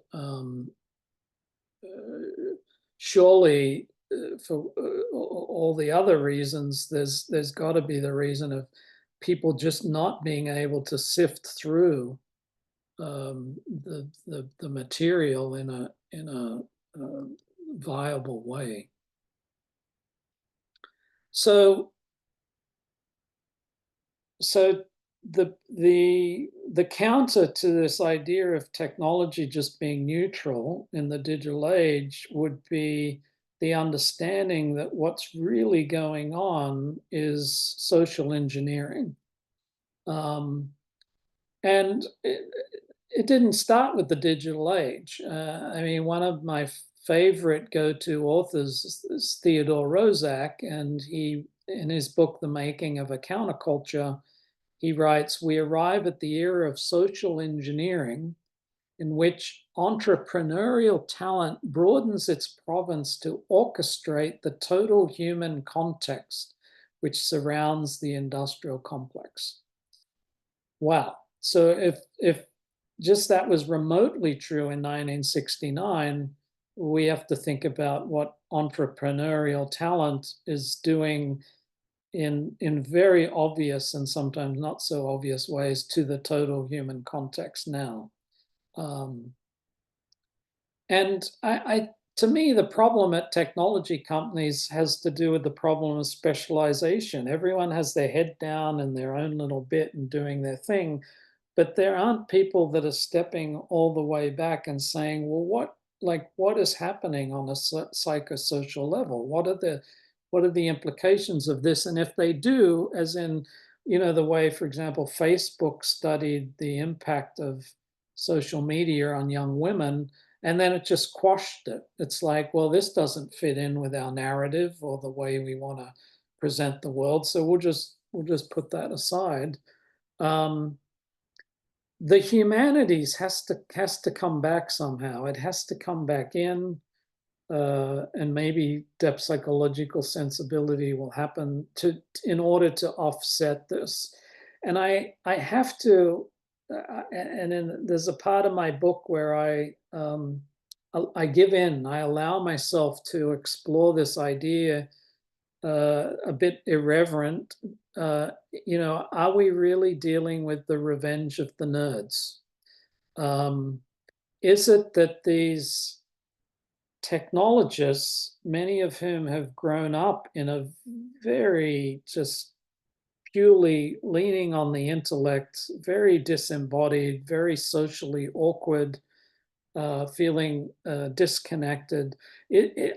surely for all the other reasons, there's got to be the reason of people just not being able to sift through the material in a viable way. So the counter to this idea of technology just being neutral in the digital age would be the understanding that what's really going on is social engineering. And it didn't start with the digital age. I mean, one of my favorite go-to authors is Theodore Roszak, and he, in his book, The Making of a Counterculture, he writes, "We arrive at the era of social engineering in which entrepreneurial talent broadens its province to orchestrate the total human context which surrounds the industrial complex." Wow. So if just that was remotely true in 1969, we have to think about what entrepreneurial talent is doing in very obvious and sometimes not so obvious ways to the total human context now. And to me, the problem at technology companies has to do with the problem of specialization. Everyone has their head down in their own little bit and doing their thing, but there aren't people that are stepping all the way back and saying, well, what is happening on a psychosocial level? What are the implications of this? And if they do, as in, you know, the way, for example, Facebook studied the impact of social media on young women, and then it just quashed it. It's like, well, this doesn't fit in with our narrative or the way we want to present the world, so we'll just put that aside. The humanities has to come back somehow. It has to come back in, and maybe depth psychological sensibility will happen in order to offset this. And I have to, there's a part of my book where I give in. I allow myself to explore this idea, a bit irreverent. You know, are we really dealing with the revenge of the nerds? Is it that these technologists, many of whom have grown up in a very just purely leaning on the intellect, very disembodied, very socially awkward, feeling disconnected,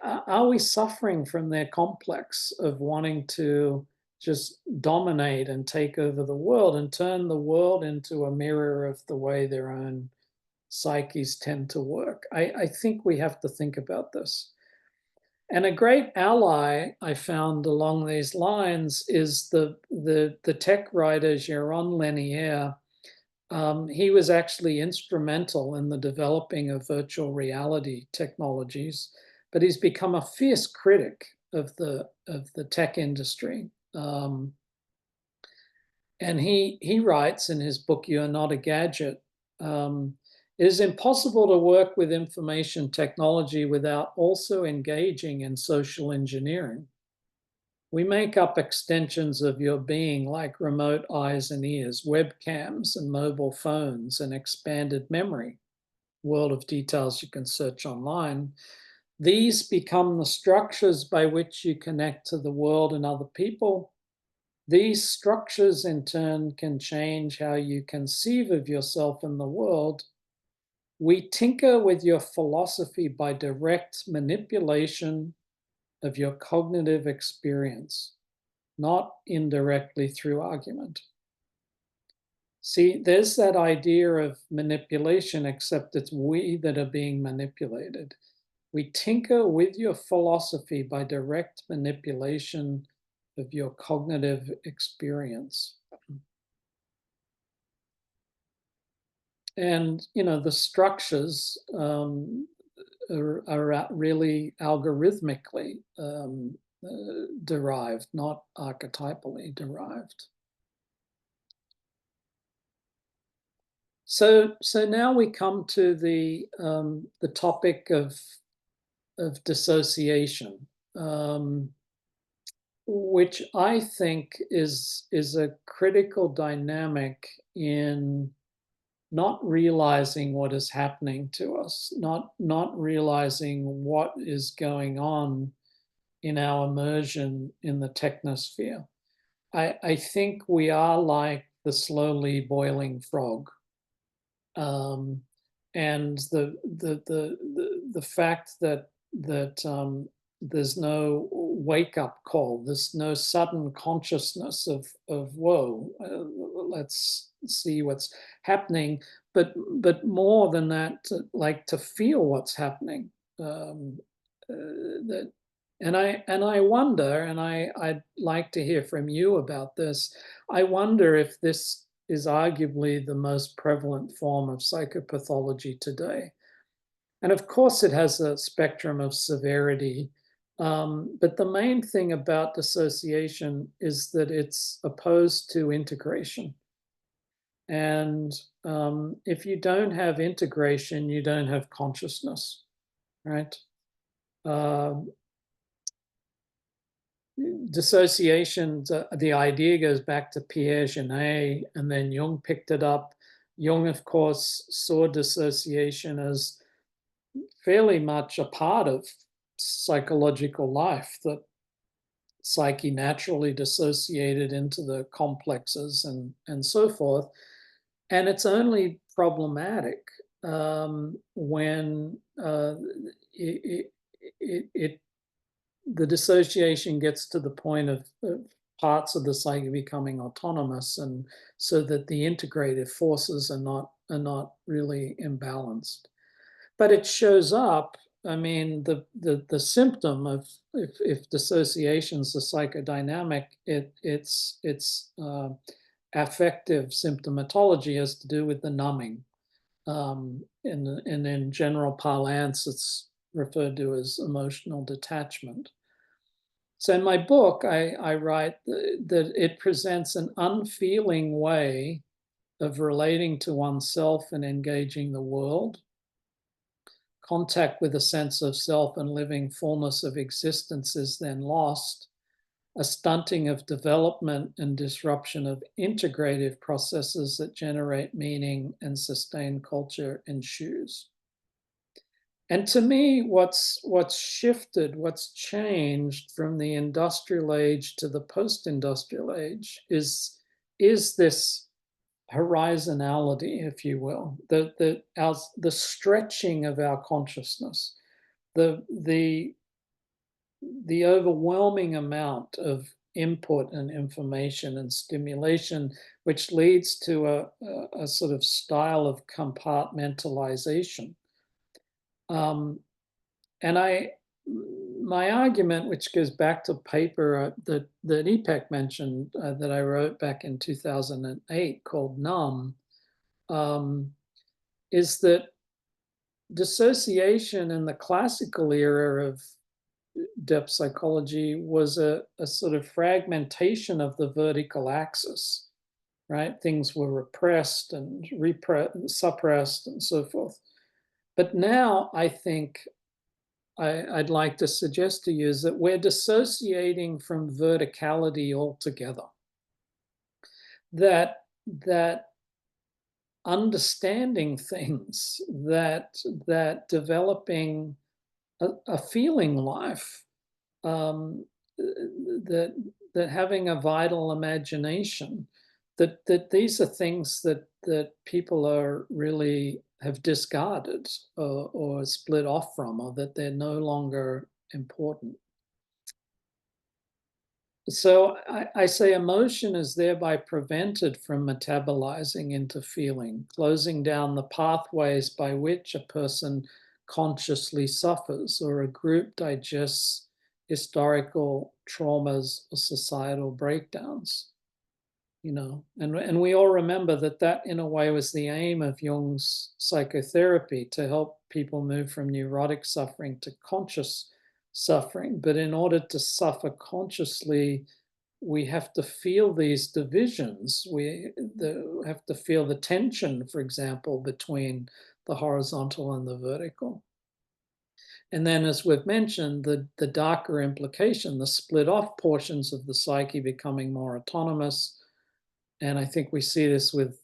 are we suffering from their complex of wanting to just dominate and take over the world and turn the world into a mirror of the way their own psyches tend to work. I think we have to think about this. And a great ally I found along these lines is the tech writer Jaron Lanier. He was actually instrumental in the developing of virtual reality technologies, but he's become a fierce critic of the tech industry. And he writes in his book, "You Are Not a Gadget." It is impossible to work with information technology without also engaging in social engineering. We make up extensions of your being like remote eyes and ears, webcams and mobile phones, and expanded memory. World of details you can search online. These become the structures by which you connect to the world and other people. These structures in turn can change how you conceive of yourself in the world. We tinker with your philosophy by direct manipulation of your cognitive experience, not indirectly through argument. See, there's that idea of manipulation, except it's we that are being manipulated. We tinker with your philosophy by direct manipulation of your cognitive experience. And, the structures are really algorithmically derived, not archetypally derived. So now we come to the topic of dissociation, which I think is a critical dynamic in not realizing what is happening to us, not realizing what is going on in our immersion in the technosphere. I think we are like the slowly boiling frog, and the fact that there's no wake up call, there's no sudden consciousness of whoa, let's see what's happening, but more than that, to feel what's happening. And I wonder, and I'd like to hear from you about this. I wonder if this is arguably the most prevalent form of psychopathology today. And of course, it has a spectrum of severity. But the main thing about dissociation is that it's opposed to integration. And if you don't have integration, you don't have consciousness, right? Dissociation, the idea goes back to Pierre Genet, and then Jung picked it up. Jung, of course, saw dissociation as fairly much a part of psychological life, that psyche naturally dissociated into the complexes and so forth. And it's only problematic when the dissociation gets to the point of parts of the psyche becoming autonomous, and so that the integrative forces are not really imbalanced. But it shows up. I mean, the symptom of if dissociation is a psychodynamic, it's affective symptomatology has to do with the numbing. And in general parlance, it's referred to as emotional detachment. So in my book, I write that it presents an unfeeling way of relating to oneself and engaging the world. Contact with a sense of self and living fullness of existence is then lost. A stunting of development and disruption of integrative processes that generate meaning and sustain culture ensues. And to me, what's shifted, what's changed from the industrial age to the post-industrial age is this horizonality, if you will, the stretching of our consciousness, the overwhelming amount of input and information and stimulation, which leads to a sort of style of compartmentalization. And my argument, which goes back to paper that Ipek mentioned that I wrote back in 2008 called Numb, is that dissociation in the classical era of depth psychology was a sort of fragmentation of the vertical axis, right? Things were repressed and suppressed and so forth. But now I think I'd like to suggest to you is that we're dissociating from verticality altogether. That understanding things, that developing a feeling life, that having a vital imagination, that these are things that people are really have discarded or split off from, or that they're no longer important. So I say emotion is thereby prevented from metabolizing into feeling, closing down the pathways by which a person consciously suffers or a group digests historical traumas or societal breakdowns. You know, and we all remember that in a way was the aim of Jung's psychotherapy, to help people move from neurotic suffering to conscious suffering. But in order to suffer consciously, we have to feel these divisions. We have to feel the tension, for example, between the horizontal and the vertical. And then, as we've mentioned, the darker implication, the split off portions of the psyche becoming more autonomous. And I think we see this with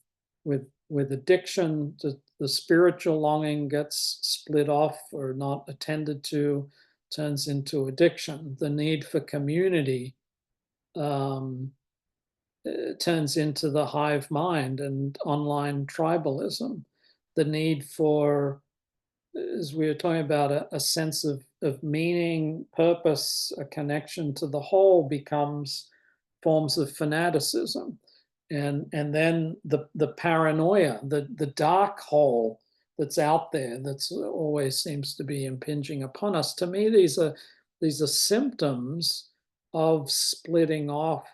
addiction. The spiritual longing gets split off or not attended to, turns into addiction. The need for community turns into the hive mind and online tribalism. The need for, as we were talking about, a sense of meaning, purpose, a connection to the whole becomes forms of fanaticism. And then the paranoia, the dark hole that's out there, that's always seems to be impinging upon us. To me, these are symptoms of splitting off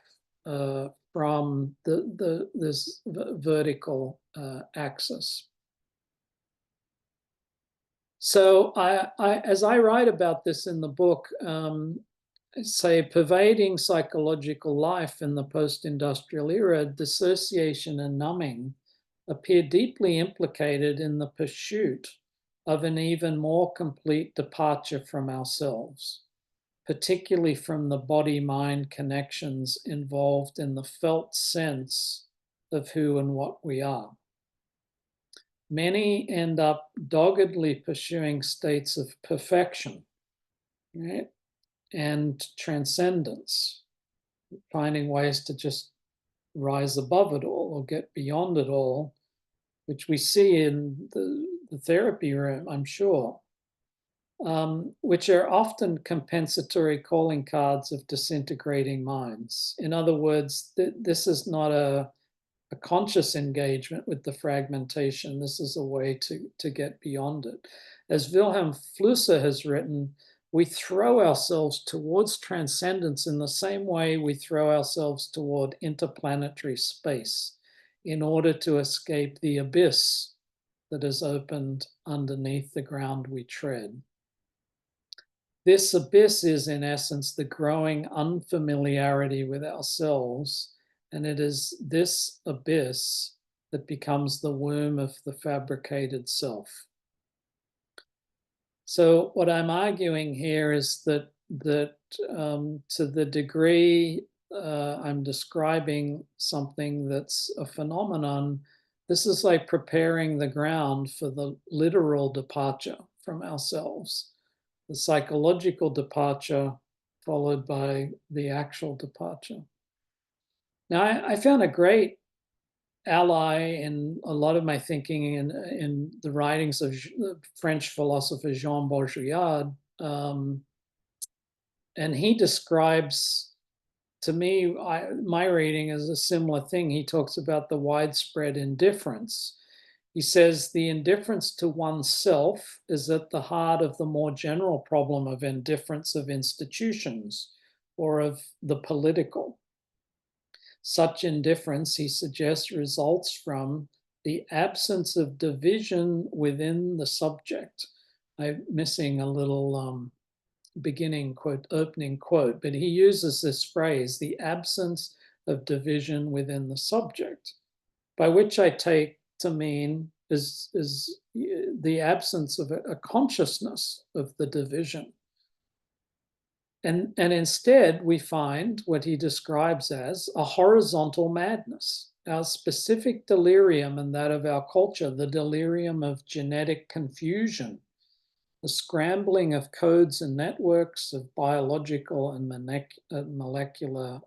from this vertical axis. So as I write about this in the book, say pervading psychological life in the post-industrial era, dissociation and numbing appear deeply implicated in the pursuit of an even more complete departure from ourselves, particularly from the body-mind connections involved in the felt sense of who and what we are. Many end up doggedly pursuing states of perfection, right? And transcendence, finding ways to just rise above it all or get beyond it all, which we see in the therapy room, I'm sure, which are often compensatory calling cards of disintegrating minds. In other words, this is not a conscious engagement with the fragmentation. This is a way to get beyond it. As Wilhelm Flusser has written, we throw ourselves towards transcendence in the same way we throw ourselves toward interplanetary space in order to escape the abyss that is opened underneath the ground we tread. This abyss is, in essence, the growing unfamiliarity with ourselves, and it is this abyss that becomes the womb of the fabricated self. So what I'm arguing here is that to the degree I'm describing something that's a phenomenon, this is like preparing the ground for the literal departure from ourselves, the psychological departure followed by the actual departure. Now, I found a great ally in a lot of my thinking in the writings of the French philosopher Jean Baudrillard, and he describes to me, my reading is a similar thing. He talks about the widespread indifference. He says the indifference to oneself is at the heart of the more general problem of indifference of institutions or of the political. Such indifference, he suggests, results from the absence of division within the subject. I'm missing a little beginning quote, opening quote, but he uses this phrase, the absence of division within the subject, by which I take to mean is the absence of a consciousness of the division. And instead, we find what he describes as a horizontal madness, our specific delirium and that of our culture, the delirium of genetic confusion, the scrambling of codes and networks of biological and molecular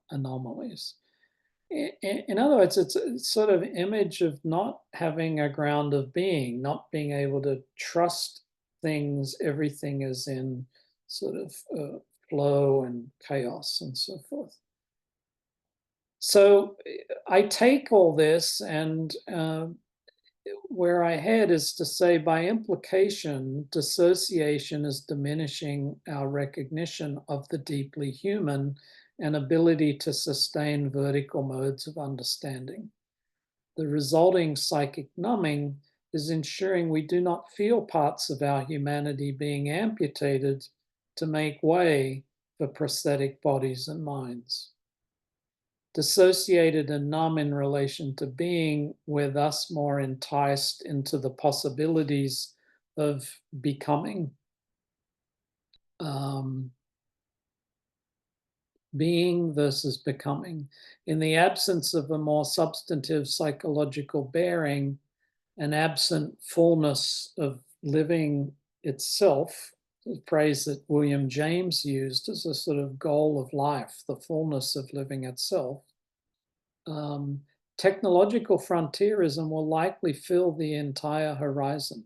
anomalies. In other words, it's a sort of image of not having a ground of being, not being able to trust things, everything is in sort of flow and chaos and so forth. So I take all this, and where I head is to say, by implication, dissociation is diminishing our recognition of the deeply human and ability to sustain vertical modes of understanding. The resulting psychic numbing is ensuring we do not feel parts of our humanity being amputated to make way for prosthetic bodies and minds. Dissociated and numb in relation to being, we're thus more enticed into the possibilities of becoming. Being versus becoming. In the absence of a more substantive psychological bearing, an absent fullness of living itself, a phrase that William James used as a sort of goal of life, the fullness of living itself, technological frontierism will likely fill the entire horizon.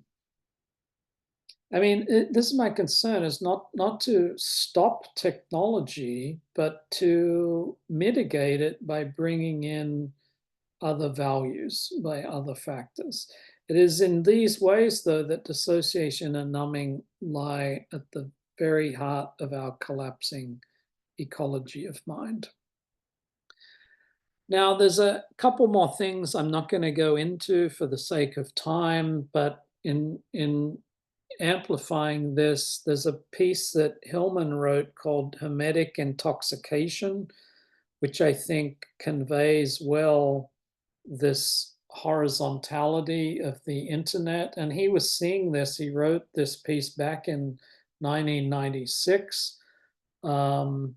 I mean, this is my concern, is not to stop technology, but to mitigate it by bringing in other values, by other factors. It is in these ways, though, that dissociation and numbing lie at the very heart of our collapsing ecology of mind. Now, there's a couple more things I'm not going to go into for the sake of time, but in amplifying this, there's a piece that Hillman wrote called Hermetic Intoxication, which I think conveys well this horizontality of the internet. And he was seeing this, he wrote this piece back in 1996. And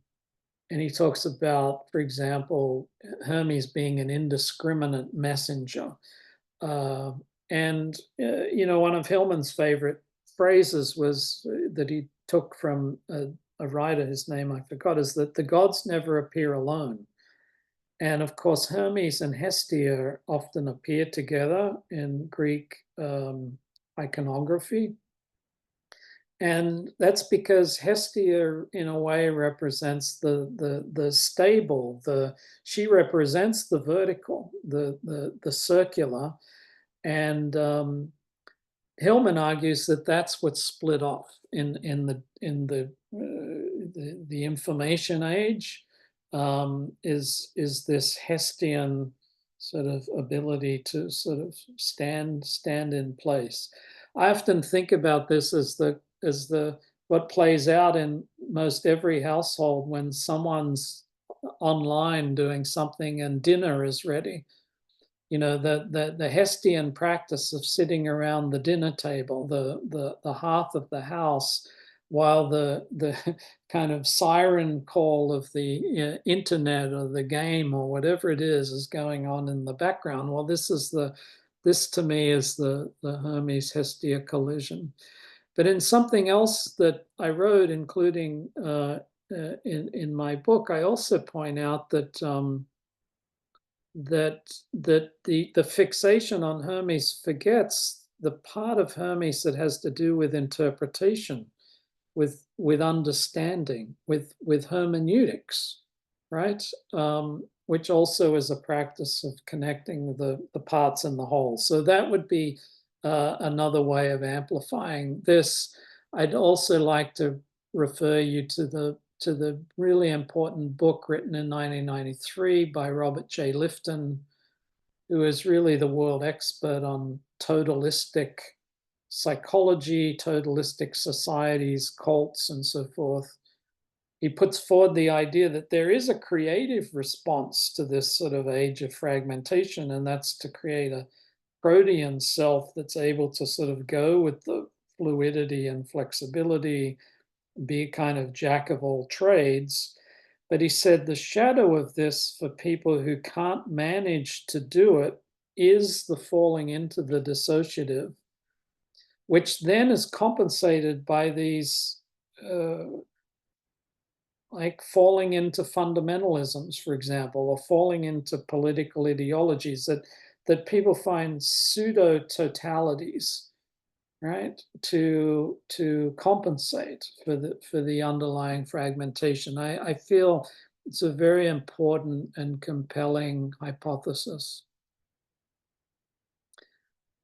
he talks about, for example, Hermes being an indiscriminate messenger. You know, one of Hillman's favorite phrases was that he took from a writer, his name I forgot, is that the gods never appear alone. And of course, Hermes and Hestia often appear together in Greek iconography. And that's because Hestia, in a way, represents the stable. She represents the vertical, the circular, and Hillman argues that that's what's split off in the information age. Is this Hestian sort of ability to sort of stand in place. I often think about this as what plays out in most every household when someone's online doing something and dinner is ready. You know, the Hestian practice of sitting around the dinner table, the hearth of the house, while the kind of siren call of the internet or the game or whatever it is going on in the background. Well, this to me is the Hermes Hestia collision. But in something else that I wrote, including in my book, I also point out that the fixation on Hermes forgets the part of Hermes that has to do with interpretation, with understanding, with hermeneutics. right? Which also is a practice of connecting the parts in the whole. So that would be another way of amplifying this. I'd also like to refer you to the really important book written in 1993 by Robert J. Lifton, who is really the world expert on totalistic psychology, totalistic societies, cults, and so forth. He puts forward the idea that there is a creative response to this sort of age of fragmentation, and that's to create a protean self that's able to sort of go with the fluidity and flexibility, be a kind of jack of all trades. But he said the shadow of this for people who can't manage to do it is the falling into the dissociative, which then is compensated by these like falling into fundamentalisms, for example, or falling into political ideologies that people find pseudo totalities, right, to compensate for the underlying fragmentation. I feel it's a very important and compelling hypothesis.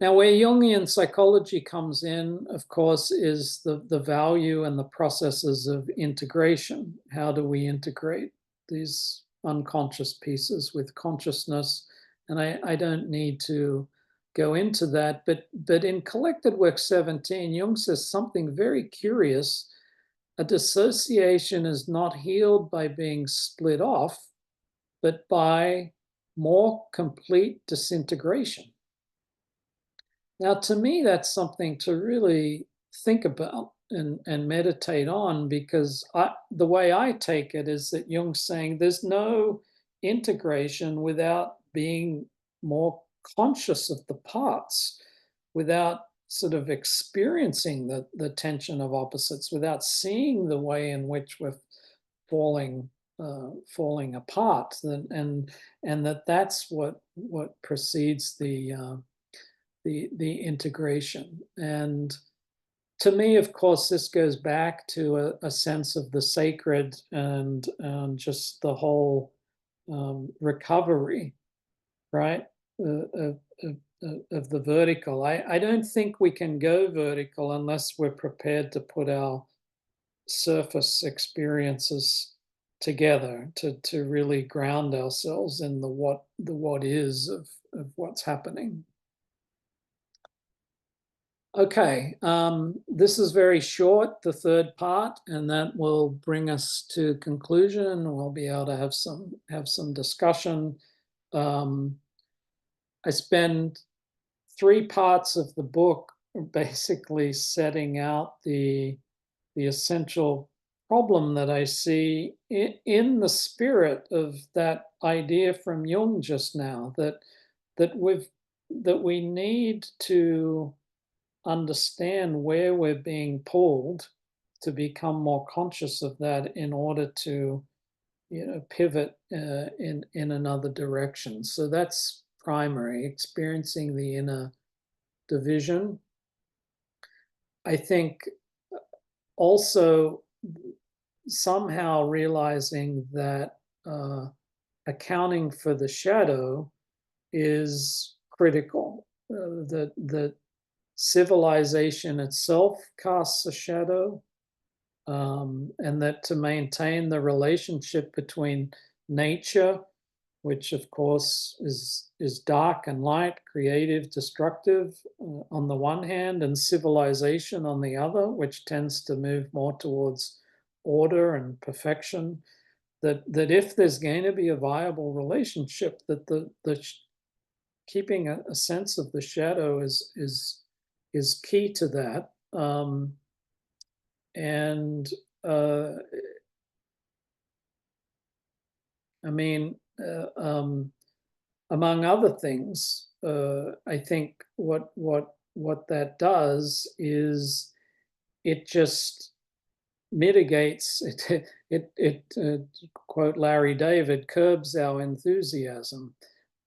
Now, where Jungian psychology comes in, of course, is the value and the processes of integration. How do we integrate these unconscious pieces with consciousness? And I don't need to go into that, but in Collected Work 17, Jung says something very curious. A dissociation is not healed by being split off, but by more complete disintegration. Now, to me, that's something to really think about and meditate on, because the way I take it is that Jung's saying there's no integration without being more conscious of the parts, without sort of experiencing the tension of opposites, without seeing the way in which we're falling apart, and that's what precedes the integration. And to me, of course, this goes back to a sense of the sacred and just the whole recovery, right, of the vertical. I don't think we can go vertical unless we're prepared to put our surface experiences together to really ground ourselves in the what is of what's happening. Okay, this is very short, the third part, and that will bring us to conclusion. We'll be able to have some discussion. I spend 3 parts of the book basically setting out the essential problem that I see in the spirit of that idea from Jung just now, that we need to understand where we're being pulled, to become more conscious of that in order to, pivot in another direction. So that's primary, experiencing the inner division. I think also somehow realizing that accounting for the shadow is critical, that civilization itself casts a shadow, and that to maintain the relationship between nature, which of course is dark and light, creative, destructive, on the one hand, and civilization on the other, which tends to move more towards order and perfection, that if there's going to be a viable relationship, that the keeping a sense of the shadow is key to that. I mean, among other things, I think what that does is it just mitigates it quote Larry David, curbs our enthusiasm.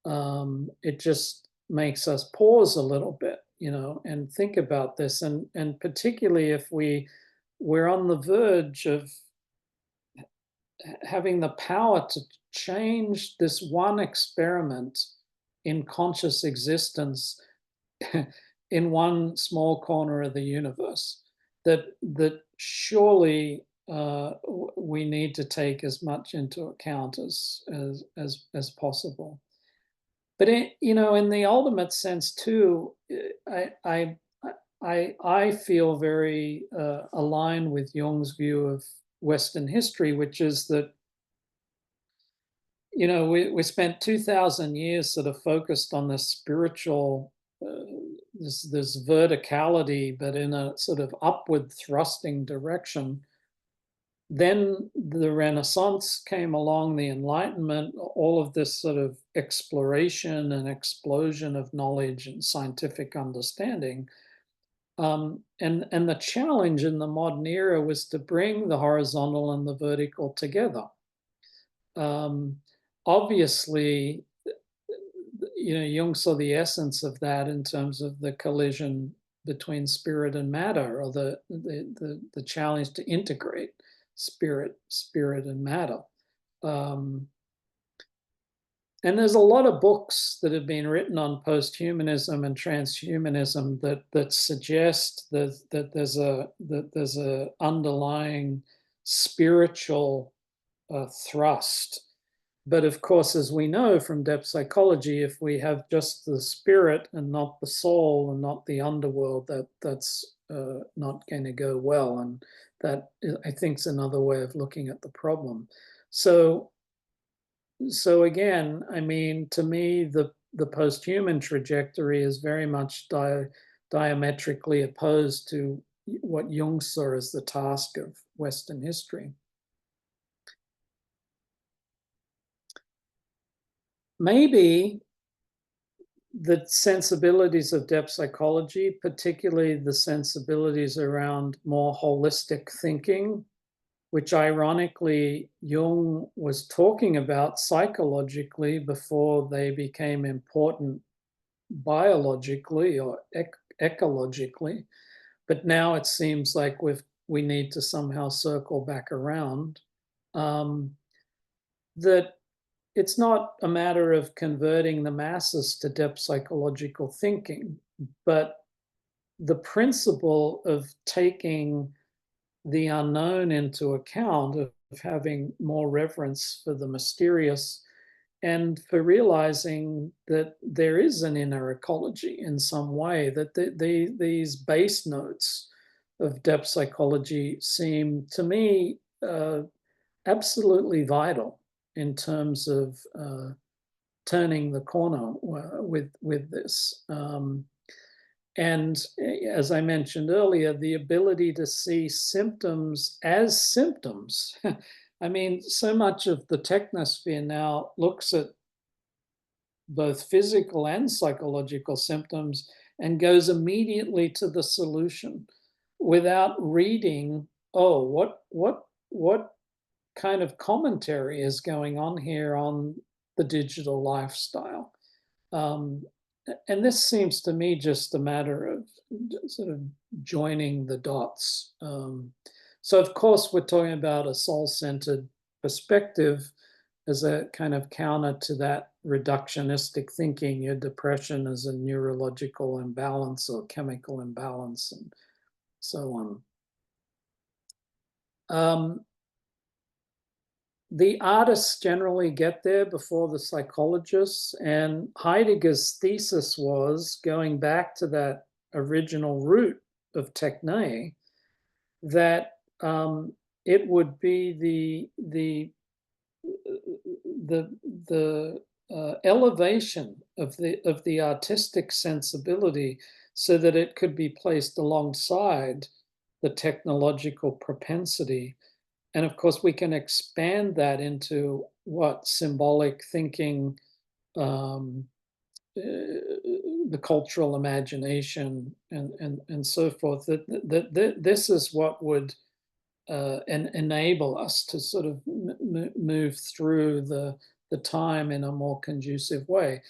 It just makes us pause a little bit, and think about this, and particularly if we're on the verge of having the power to change this one experiment in conscious existence in one small corner of the universe, that surely we need to take as much into account as possible. But in the ultimate sense too, I feel very aligned with Jung's view of Western history, which is that we spent 2,000 years sort of focused on this spiritual, this verticality, but in a sort of upward thrusting direction. Then the Renaissance came along, the Enlightenment, all of this sort of exploration and explosion of knowledge and scientific understanding. And the challenge in the modern era was to bring the horizontal and the vertical together. Obviously, Jung saw the essence of that in terms of the collision between spirit and matter, or the challenge to integrate spirit and matter. And there's a lot of books that have been written on posthumanism and transhumanism that suggest that there's a underlying spiritual thrust. But of course, as we know from depth psychology, if we have just the spirit and not the soul and not the underworld, that's not going to go well. And that, I think, is another way of looking at the problem. So again, I mean, to me, the posthuman trajectory is very much diametrically opposed to what Jung saw as the task of Western history. Maybe the sensibilities of depth psychology, particularly the sensibilities around more holistic thinking, which ironically Jung was talking about psychologically before they became important biologically or ecologically. But now it seems like we need to somehow circle back around. That it's not a matter of converting the masses to depth psychological thinking, but the principle of taking the unknown into account, of having more reverence for the mysterious, and for realizing that there is an inner ecology in some way, that these base notes of depth psychology seem to me absolutely vital in terms of turning the corner with this. And as I mentioned earlier, the ability to see symptoms as symptoms. I mean, so much of the technosphere now looks at both physical and psychological symptoms and goes immediately to the solution without reading, what kind of commentary is going on here on the digital lifestyle. And this seems to me just a matter of sort of joining the dots. So of course, we're talking about a soul-centered perspective as a kind of counter to that reductionistic thinking. Your depression is a neurological imbalance or chemical imbalance and so on. The artists generally get there before the psychologists, and Heidegger's thesis was, going back to that original root of techne, that it would be the elevation of the artistic sensibility, so that it could be placed alongside the technological propensity. And of course, we can expand that into symbolic thinking, the cultural imagination, and so forth. That this is what would enable us to sort of move through the time in a more conducive way.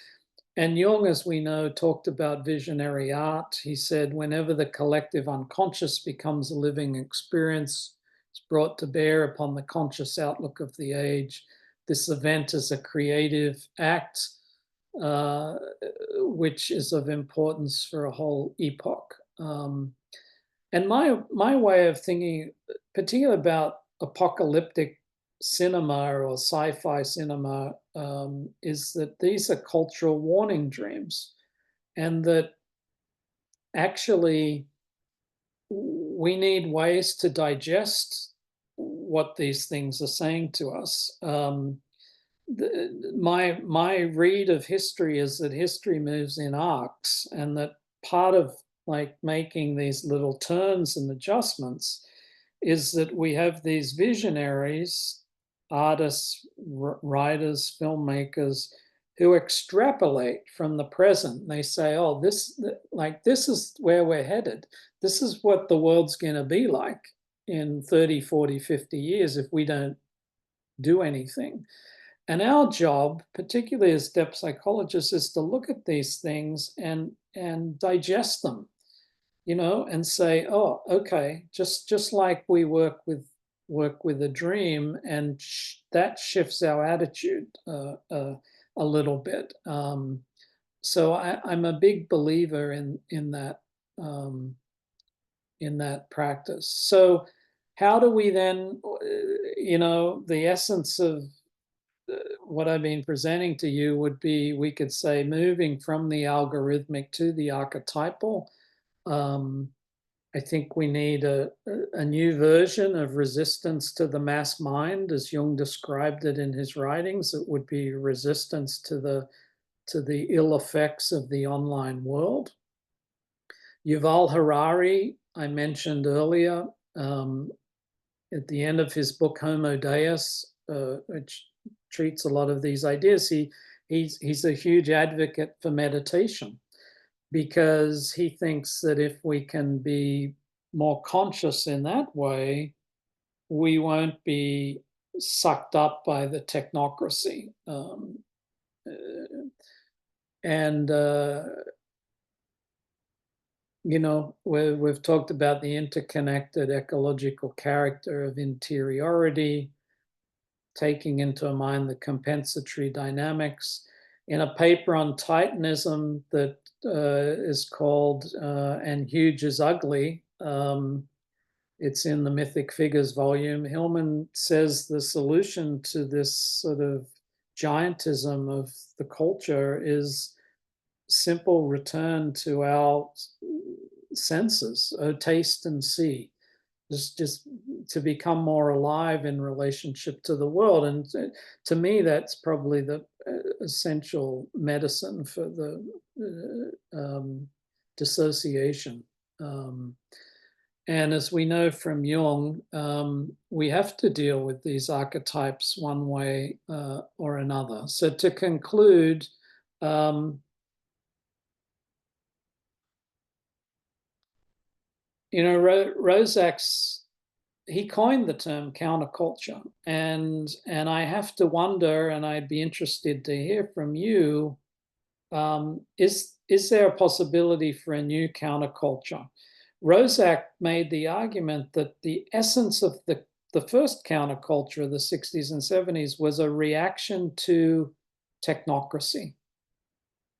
And Jung, as we know, talked about visionary art. He said, whenever the collective unconscious becomes a living experience, It's brought to bear upon the conscious outlook of the age. This event is a creative act, which is of importance for a whole epoch. And my way of thinking, particularly about apocalyptic cinema or sci-fi cinema, is that these are cultural warning dreams, and that actually we need ways to digest what these things are saying to us. My read of history is that history moves in arcs, and that part of like making these little turns and adjustments is that we have these visionaries, artists, writers, filmmakers, who extrapolate from the present. They say, oh, this is where we're headed. This is what the world's going to be like in 30, 40, 50 years if we don't do anything. And our job, particularly as depth psychologists, is to look at these things and digest them, and say, oh, okay, just like we work with a dream, and that shifts our attitude a little bit. So I'm a big believer in that practice. So how do we then, the essence of what I've been presenting to you would be, we could say, moving from the algorithmic to the archetypal. I think we need a new version of resistance to the mass mind, as Jung described it in his writings. It would be resistance to the ill effects of the online world. Yuval Harari, I mentioned earlier, at the end of his book Homo Deus, which treats a lot of these ideas, he's a huge advocate for meditation, because he thinks that if we can be more conscious in that way, we won't be sucked up by the technocracy. We've talked about the interconnected ecological character of interiority, taking into mind the compensatory dynamics. In a paper on Titanism that is called And Huge is Ugly, it's in the Mythic Figures volume, Hillman says the solution to this sort of giantism of the culture is simple return to our senses, taste and see. Just to become more alive in relationship to the world. And to me, that's probably the essential medicine for the dissociation. And as we know from Jung, we have to deal with these archetypes one way or another. So to conclude, Rosak's, he coined the term counterculture, and I have to wonder, and I'd be interested to hear from you, is there a possibility for a new counterculture? Rosak made the argument that the essence of the first counterculture of the 60s and 70s was a reaction to technocracy.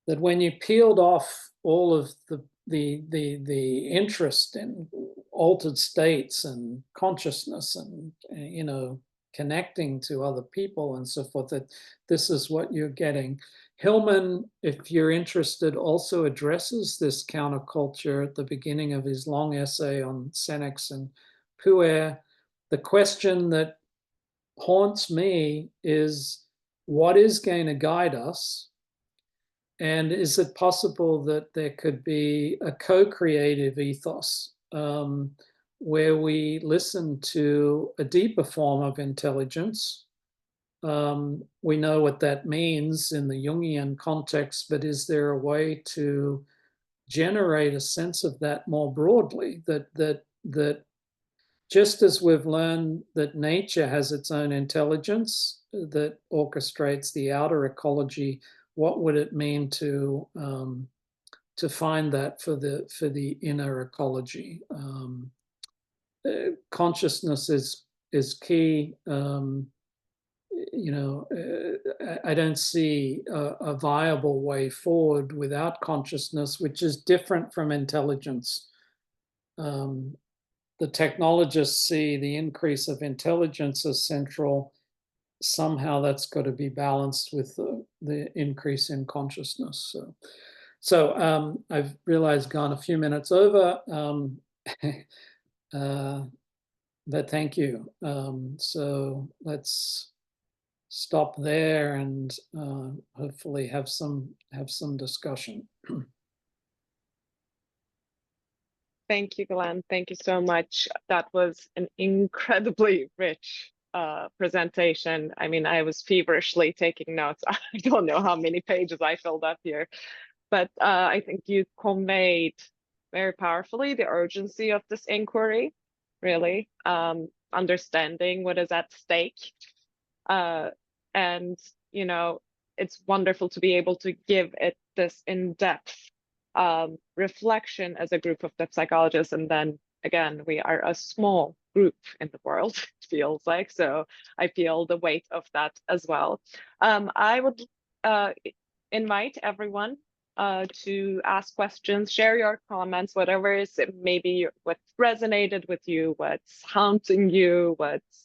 That when you peeled off all of the interest in altered states and consciousness and connecting to other people and so forth, that this is what you're getting. Hillman, if you're interested, also addresses this counterculture at the beginning of his long essay on Senex and Puer. The question that haunts me is, what is going to guide us? And is it possible that there could be a co-creative ethos where we listen to a deeper form of intelligence? We know what that means in the Jungian context, but is there a way to generate a sense of that more broadly? That just as we've learned that nature has its own intelligence that orchestrates the outer ecology, what would it mean to find that for the inner ecology? Consciousness is is key. I don't see a viable way forward without consciousness, which is different from intelligence. The technologists see the increase of intelligence as central. Somehow that's got to be balanced with the increase in consciousness. So I've realized gone a few minutes over, but thank you. So let's stop there and hopefully have some discussion. Thank you, Glenn. Thank you so much. That was an incredibly rich presentation. I mean, I was feverishly taking notes. I don't know how many pages I filled up here, but I think you conveyed very powerfully the urgency of this inquiry, really, understanding what is at stake. And, you know, it's wonderful to be able to give it this in-depth reflection as a group of the psychologists. And then again, we are a small group in the world, it feels like. So I feel the weight of that as well. I would invite everyone to ask questions, share your comments, whatever is maybe what resonated with you, what's haunting you, what's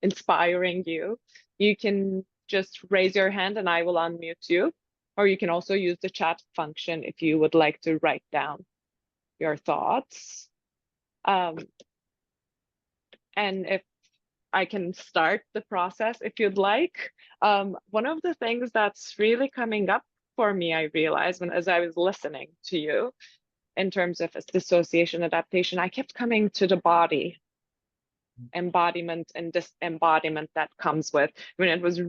inspiring you. You can just raise your hand and I will unmute you. Or you can also use the chat function if you would like to write down your thoughts. And if I can start the process if you'd like. One of the things that's really coming up for me, I realized as I was listening to you in terms of dissociation adaptation, I kept coming to the body embodiment and disembodiment that comes with. I mean, it was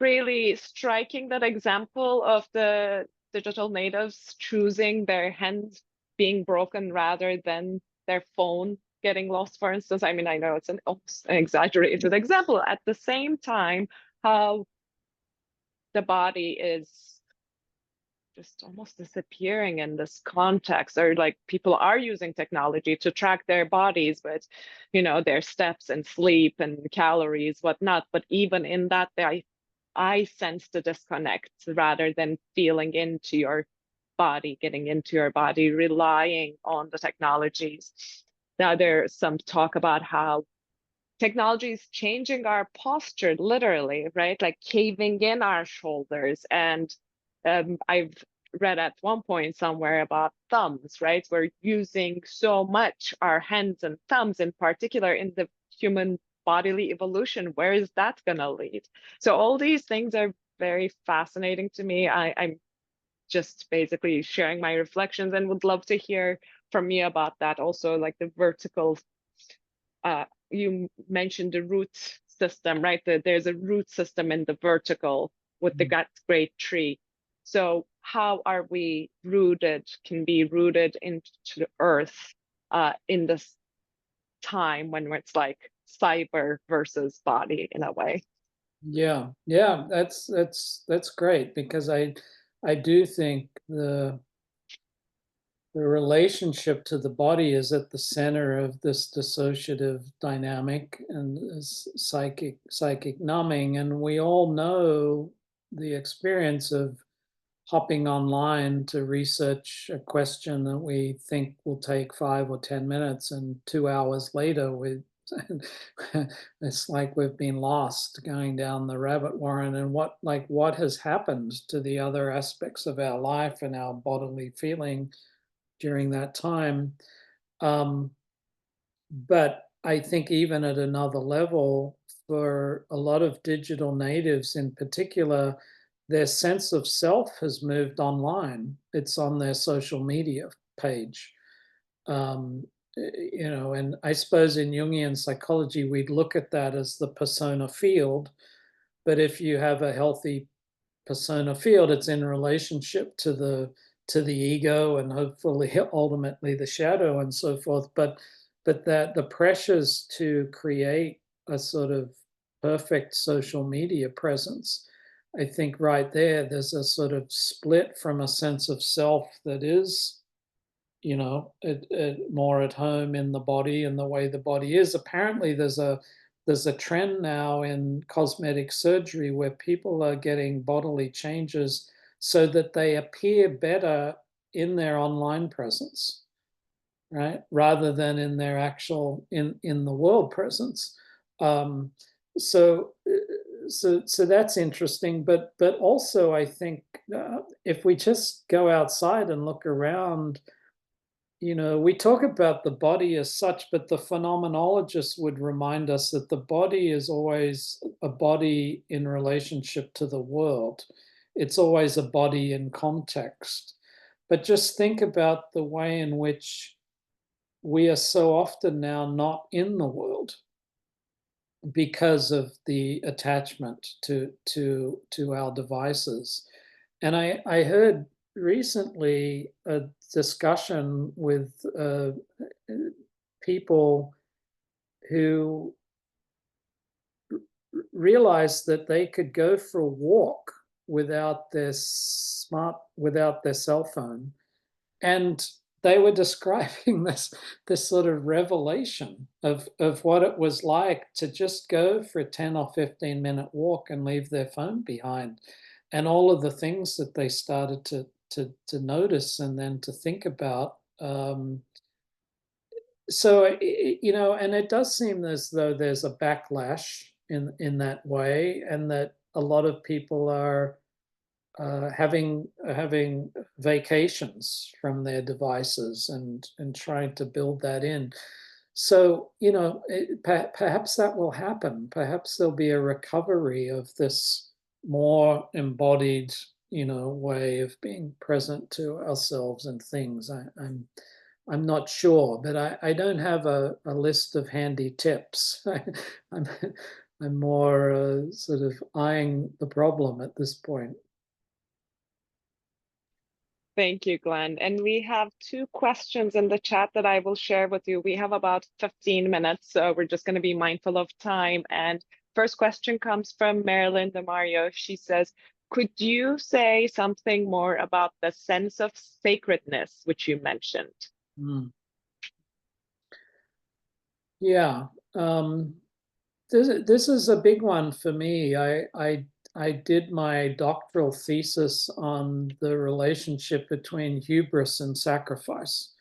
really striking, that example of the digital natives choosing their hand being broken rather than their phone getting lost, for instance. I mean, I know it's an exaggerated example. At the same time, how the body is just almost disappearing in this context, or like people are using technology to track their bodies, but you know, their steps and sleep and calories, whatnot. But even in that, I sense the disconnect rather than feeling into your body, getting into your body, relying on the technologies. Now there's some talk about how technology is changing our posture, literally, right? Like caving in our shoulders. And I've read at one point somewhere about thumbs, right? We're using so much our hands and thumbs in particular in the human bodily evolution. Where is that going to lead? So all these things are very fascinating to me. I'm just basically sharing my reflections and would love to hear from you about that. Also, like the vertical, you mentioned the root system, right? There's a root system in the vertical with the great tree. So how are we rooted, can be rooted into the earth in this time when it's like cyber versus body in a way? Yeah, that's great, because I do think the relationship to the body is at the center of this dissociative dynamic and this psychic numbing. And we all know the experience of hopping online to research a question that we think will take 5 or 10 minutes, and 2 hours later it's like we've been lost going down the rabbit warren. And what has happened to the other aspects of our life and our bodily feeling during that time? But I think even at another level, for a lot of digital natives in particular, their sense of self has moved online. It's on their social media page. And I suppose in Jungian psychology, we'd look at that as the persona field. But if you have a healthy persona field, it's in relationship to the ego and hopefully ultimately the shadow and so forth. But that the pressures to create a sort of perfect social media presence, I think right there's a sort of split from a sense of self that is more at home in the body and the way the body is. Apparently, there's a trend now in cosmetic surgery where people are getting bodily changes so that they appear better in their online presence, right, rather than in their actual in the world presence. Um, so so that's interesting, but also I think if we just go outside and look around, we talk about the body as such, but the phenomenologist would remind us that the body is always a body in relationship to the world. It's always a body in context. But just think about the way in which we are so often now not in the world because of the attachment to our devices. And I heard recently a discussion with people who realized that they could go for a walk without without their cell phone, and they were describing this sort of revelation of what it was like to just go for a 10 or 15-minute walk and leave their phone behind, and all of the things that they started to notice and then to think about. And it does seem as though there's a backlash in that way, and that a lot of people are having vacations from their devices and trying to build that in. So perhaps that will happen. Perhaps there'll be a recovery of this more embodied, way of being present to ourselves and things. I'm not sure, but I don't have a list of handy tips. I'm I'm more sort of eyeing the problem at this point. Thank you, Glenn. And we have two questions in the chat that I will share with you. We have about 15 minutes, so we're just going to be mindful of time. And first question comes from Marilyn DeMario. She says, could you say something more about the sense of sacredness, which you mentioned? Yeah. This is a big one for me. I did my doctoral thesis on the relationship between hubris and sacrifice,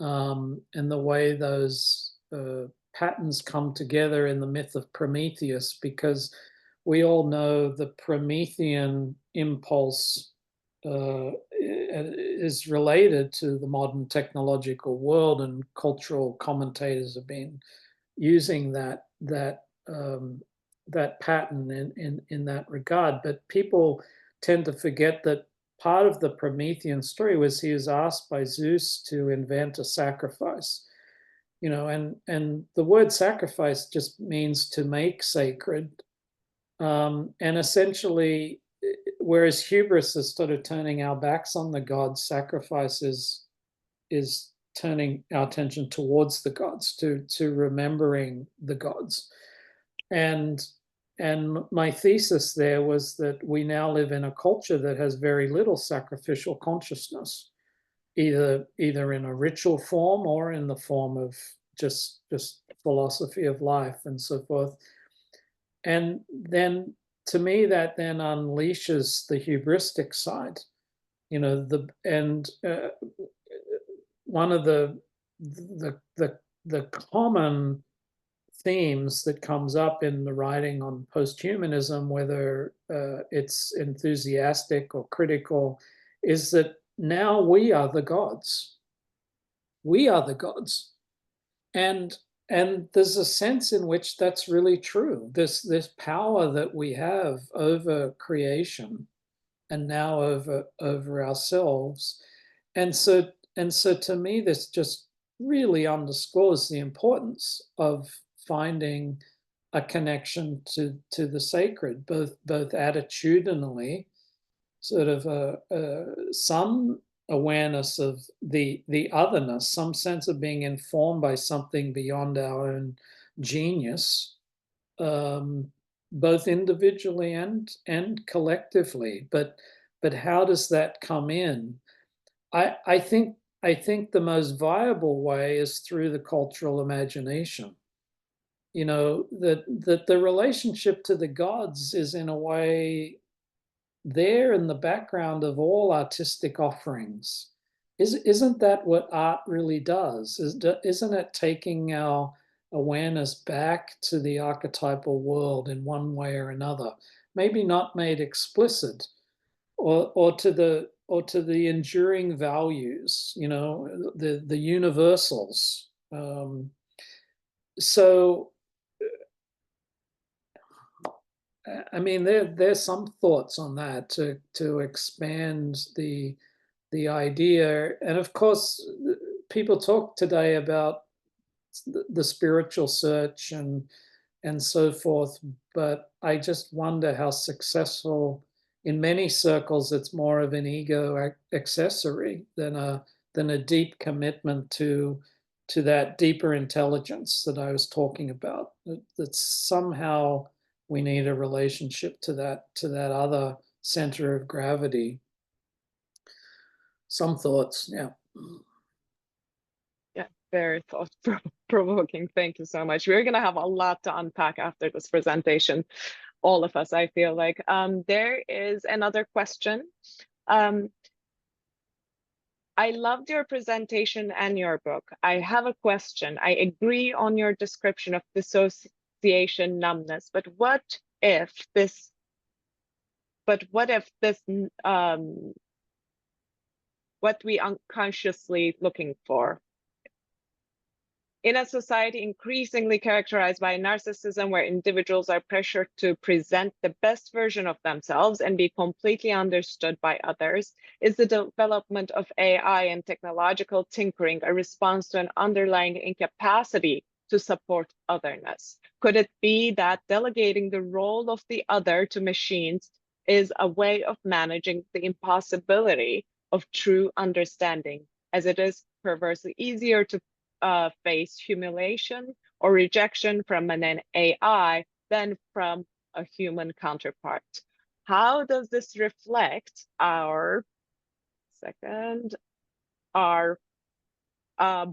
and the way those patterns come together in the myth of Prometheus, because we all know the Promethean impulse is related to the modern technological world, and cultural commentators have been using that pattern in that regard. But people tend to forget that part of the Promethean story was he was asked by Zeus to invent a sacrifice, and the word sacrifice just means to make sacred. And essentially, whereas hubris is sort of turning our backs on the gods, sacrifice is turning our attention towards the gods, to remembering the gods. And my thesis there was that we now live in a culture that has very little sacrificial consciousness, either in a ritual form or in the form of just philosophy of life and so forth. And then, to me, that then unleashes the hubristic side, one of the common themes that comes up in the writing on posthumanism, whether it's enthusiastic or critical, is that now we are the gods. We are the gods. And there's a sense in which that's really true. This power that we have over creation and now over ourselves. And so to me, this just really underscores the importance of finding a connection to the sacred, both attitudinally, sort of some awareness of the otherness, some sense of being informed by something beyond our own genius, both individually and collectively. But how does that come in? I think I think the most viable way is through the cultural imagination. You know, that the relationship to the gods is in a way there in the background of all artistic offerings. Isn't that what art really does? Isn't it taking our awareness back to the archetypal world in one way or another? Maybe not made explicit, or to the enduring values, you know, the universals. So I mean, there's some thoughts on that to expand the idea, and of course, people talk today about the spiritual search and so forth. But I just wonder how successful, in many circles, it's more of an ego accessory than a deep commitment to that deeper intelligence that I was talking about. That somehow we need a relationship to that other center of gravity. Some thoughts, yeah. Yeah, very thought-provoking. Thank you so much. We're going to have a lot to unpack after this presentation, all of us, I feel like. There is another question. I loved your presentation and your book. I have a question. I agree on your description of dissociation numbness, but what if this, what we unconsciously looking for? In a society increasingly characterized by narcissism, where individuals are pressured to present the best version of themselves and be completely understood by others, is the development of AI and technological tinkering a response to an underlying incapacity to support otherness? Could it be that delegating the role of the other to machines is a way of managing the impossibility of true understanding, as it is perversely easier to face humiliation or rejection from an AI than from a human counterpart? How does this reflect our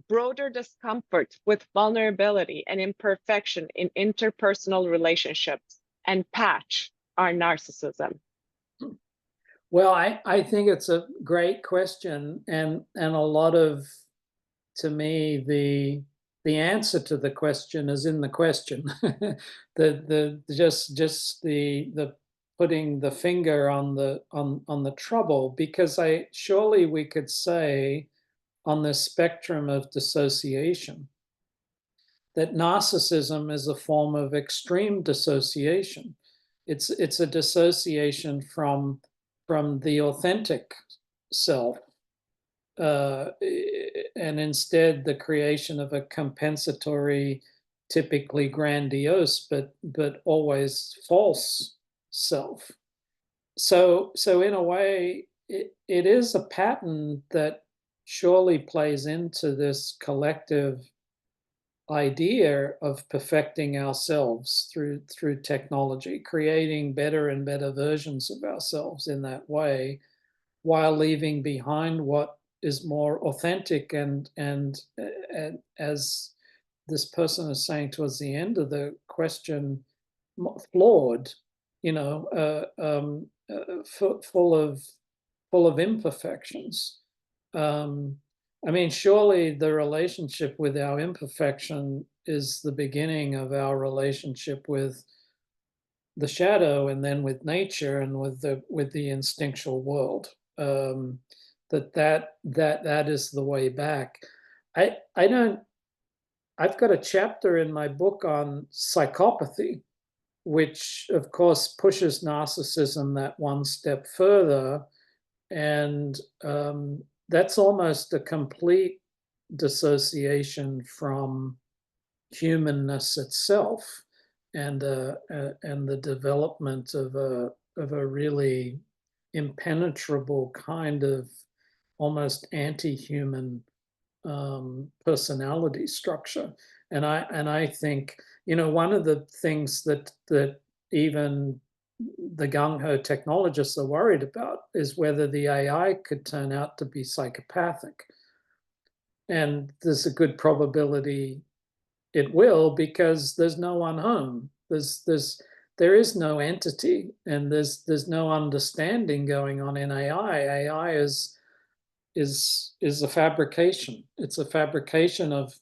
broader discomfort with vulnerability and imperfection in interpersonal relationships and patch our narcissism? Well, I think it's a great question, and a lot of, to me, the answer to the question is in the question. The putting the finger on the trouble, because surely we could say on the spectrum of dissociation that narcissism is a form of extreme dissociation. It's a dissociation from the authentic self, and instead the creation of a compensatory, typically grandiose, but always false self. So in a way, it is a pattern that surely plays into this collective idea of perfecting ourselves through technology, creating better and better versions of ourselves in that way, while leaving behind what is more authentic and as this person is saying towards the end of the question, flawed, you know, full of imperfections. I mean, surely the relationship with our imperfection is the beginning of our relationship with the shadow, and then with nature, and with the instinctual world. That is the way back. I don't. I've got a chapter in my book on psychopathy, which of course pushes narcissism that one step further, and that's almost a complete dissociation from humanness itself, and the development of a really impenetrable kind of almost anti-human personality structure. And I think, you know, one of the things that even the gung-ho technologists are worried about is whether the AI could turn out to be psychopathic, and there's a good probability it will, because there's no one home. There is no entity, and there's no understanding going on in AI. AI is a fabrication. It's a fabrication of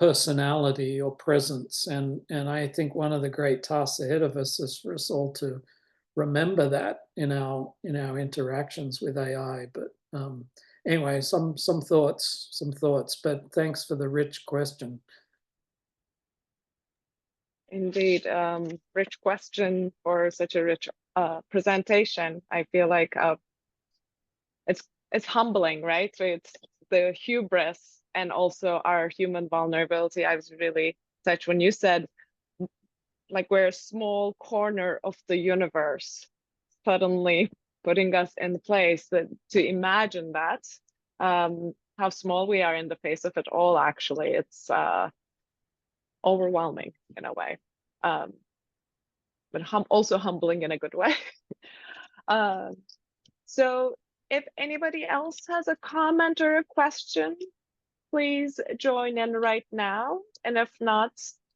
personality or presence, and I think one of the great tasks ahead of us is for us all to remember that in our interactions with AI. But anyway, some thoughts, but thanks for the rich question. Indeed, rich question for such a rich presentation. I feel like it's humbling, right? So it's the hubris and also our human vulnerability. I was really touched when you said, like, we're a small corner of the universe, suddenly putting us in place. That to imagine that, how small we are in the face of it all. Actually, it's overwhelming in a way, but also humbling in a good way. So if anybody else has a comment or a question, please join in right now. And if not,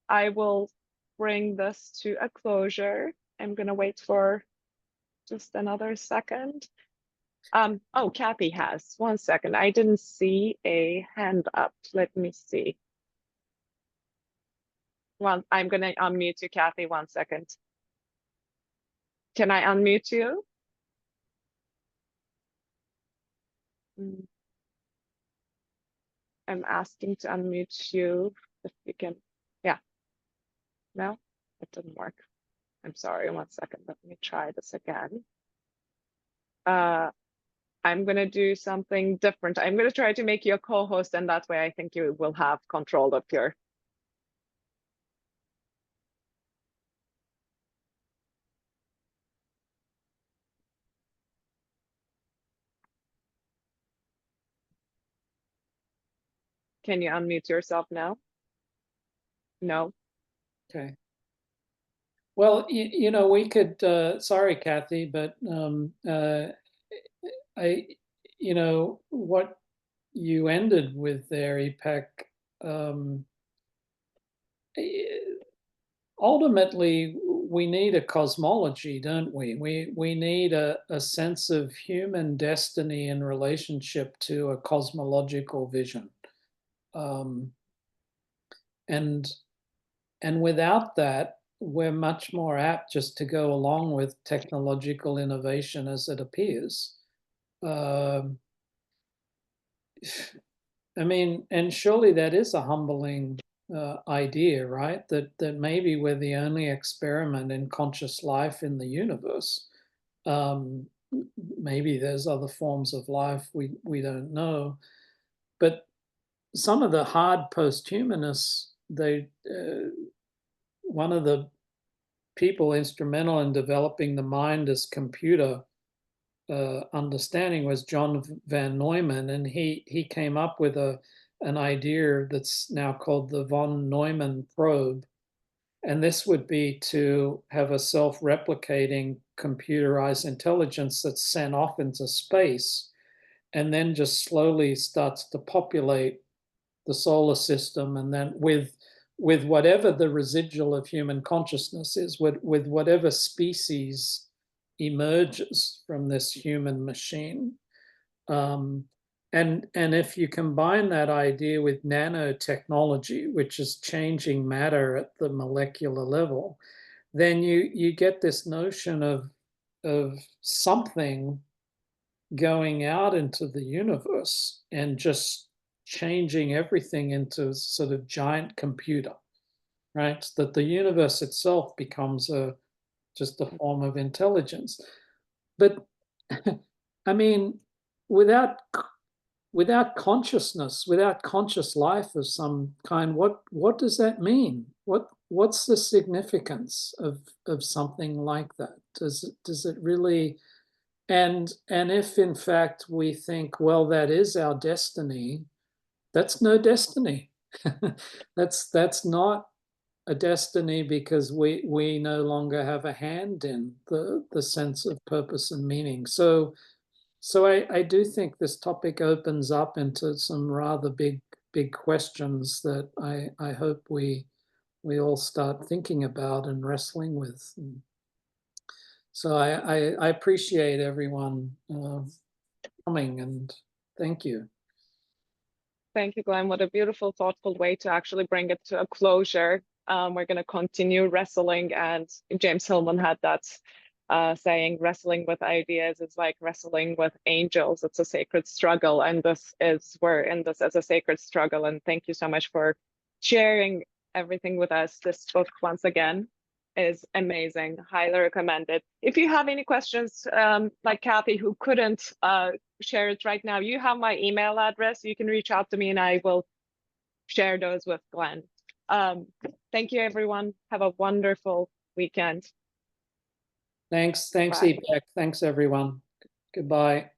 I will bring this to a closure. I'm going to wait for just another second. Oh, Kathy has. 1 second. I didn't see a hand up. Let me see. I'm going to unmute you, Kathy. 1 second. Can I unmute you? I'm asking to unmute you if you can. Yeah. No, it didn't work. I'm sorry. 1 second. Let me try this again. I'm going to do something different. I'm going to try to make you a co-host, and that way I think you will have control of your. Can you unmute yourself now? No. Okay. Well, you know, we could, sorry, Kathy, but you know, what you ended with there, Ipek, ultimately, we need a cosmology, don't we? We need a sense of human destiny in relationship to a cosmological vision. And without that, we're much more apt just to go along with technological innovation as it appears. I mean, and surely that is a humbling idea, right? That maybe we're the only experiment in conscious life in the universe. Maybe there's other forms of life we don't know, but some of the hard posthumanists, one of the people instrumental in developing the mind as computer understanding was John van Neumann, and he came up with an idea that's now called the von Neumann probe, and this would be to have a self-replicating computerized intelligence that's sent off into space and then just slowly starts to populate the solar system, and then with whatever the residual of human consciousness is, with whatever species emerges from this human machine. And if you combine that idea with nanotechnology, which is changing matter at the molecular level, then you get this notion of something going out into the universe and just changing everything into sort of giant computer, right? That the universe itself becomes just a form of intelligence. But I mean, without consciousness, without conscious life of some kind, what does that mean? What's the significance of something like that? Does it really? And if in fact we think, well, that is our destiny, that's no destiny. That's not a destiny, because we no longer have a hand in the sense of purpose and meaning. So I do think this topic opens up into some rather big big questions that I hope we all start thinking about and wrestling with. And so I appreciate everyone coming, and thank you. Thank you, Glenn. What a beautiful, thoughtful way to actually bring it to a closure. We're going to continue wrestling, and James Hillman had that saying, wrestling with ideas is like wrestling with angels. It's a sacred struggle, and we're in this as a sacred struggle. And thank you so much for sharing everything with us. This book, once again, is amazing. Highly recommended. If you have any questions, like Kathy, who couldn't share it right now, you have my email address. You can reach out to me and I will share those with Glenn. Thank you, everyone. Have a wonderful weekend. Thanks, Bye. Ipek. Thanks, everyone. Goodbye.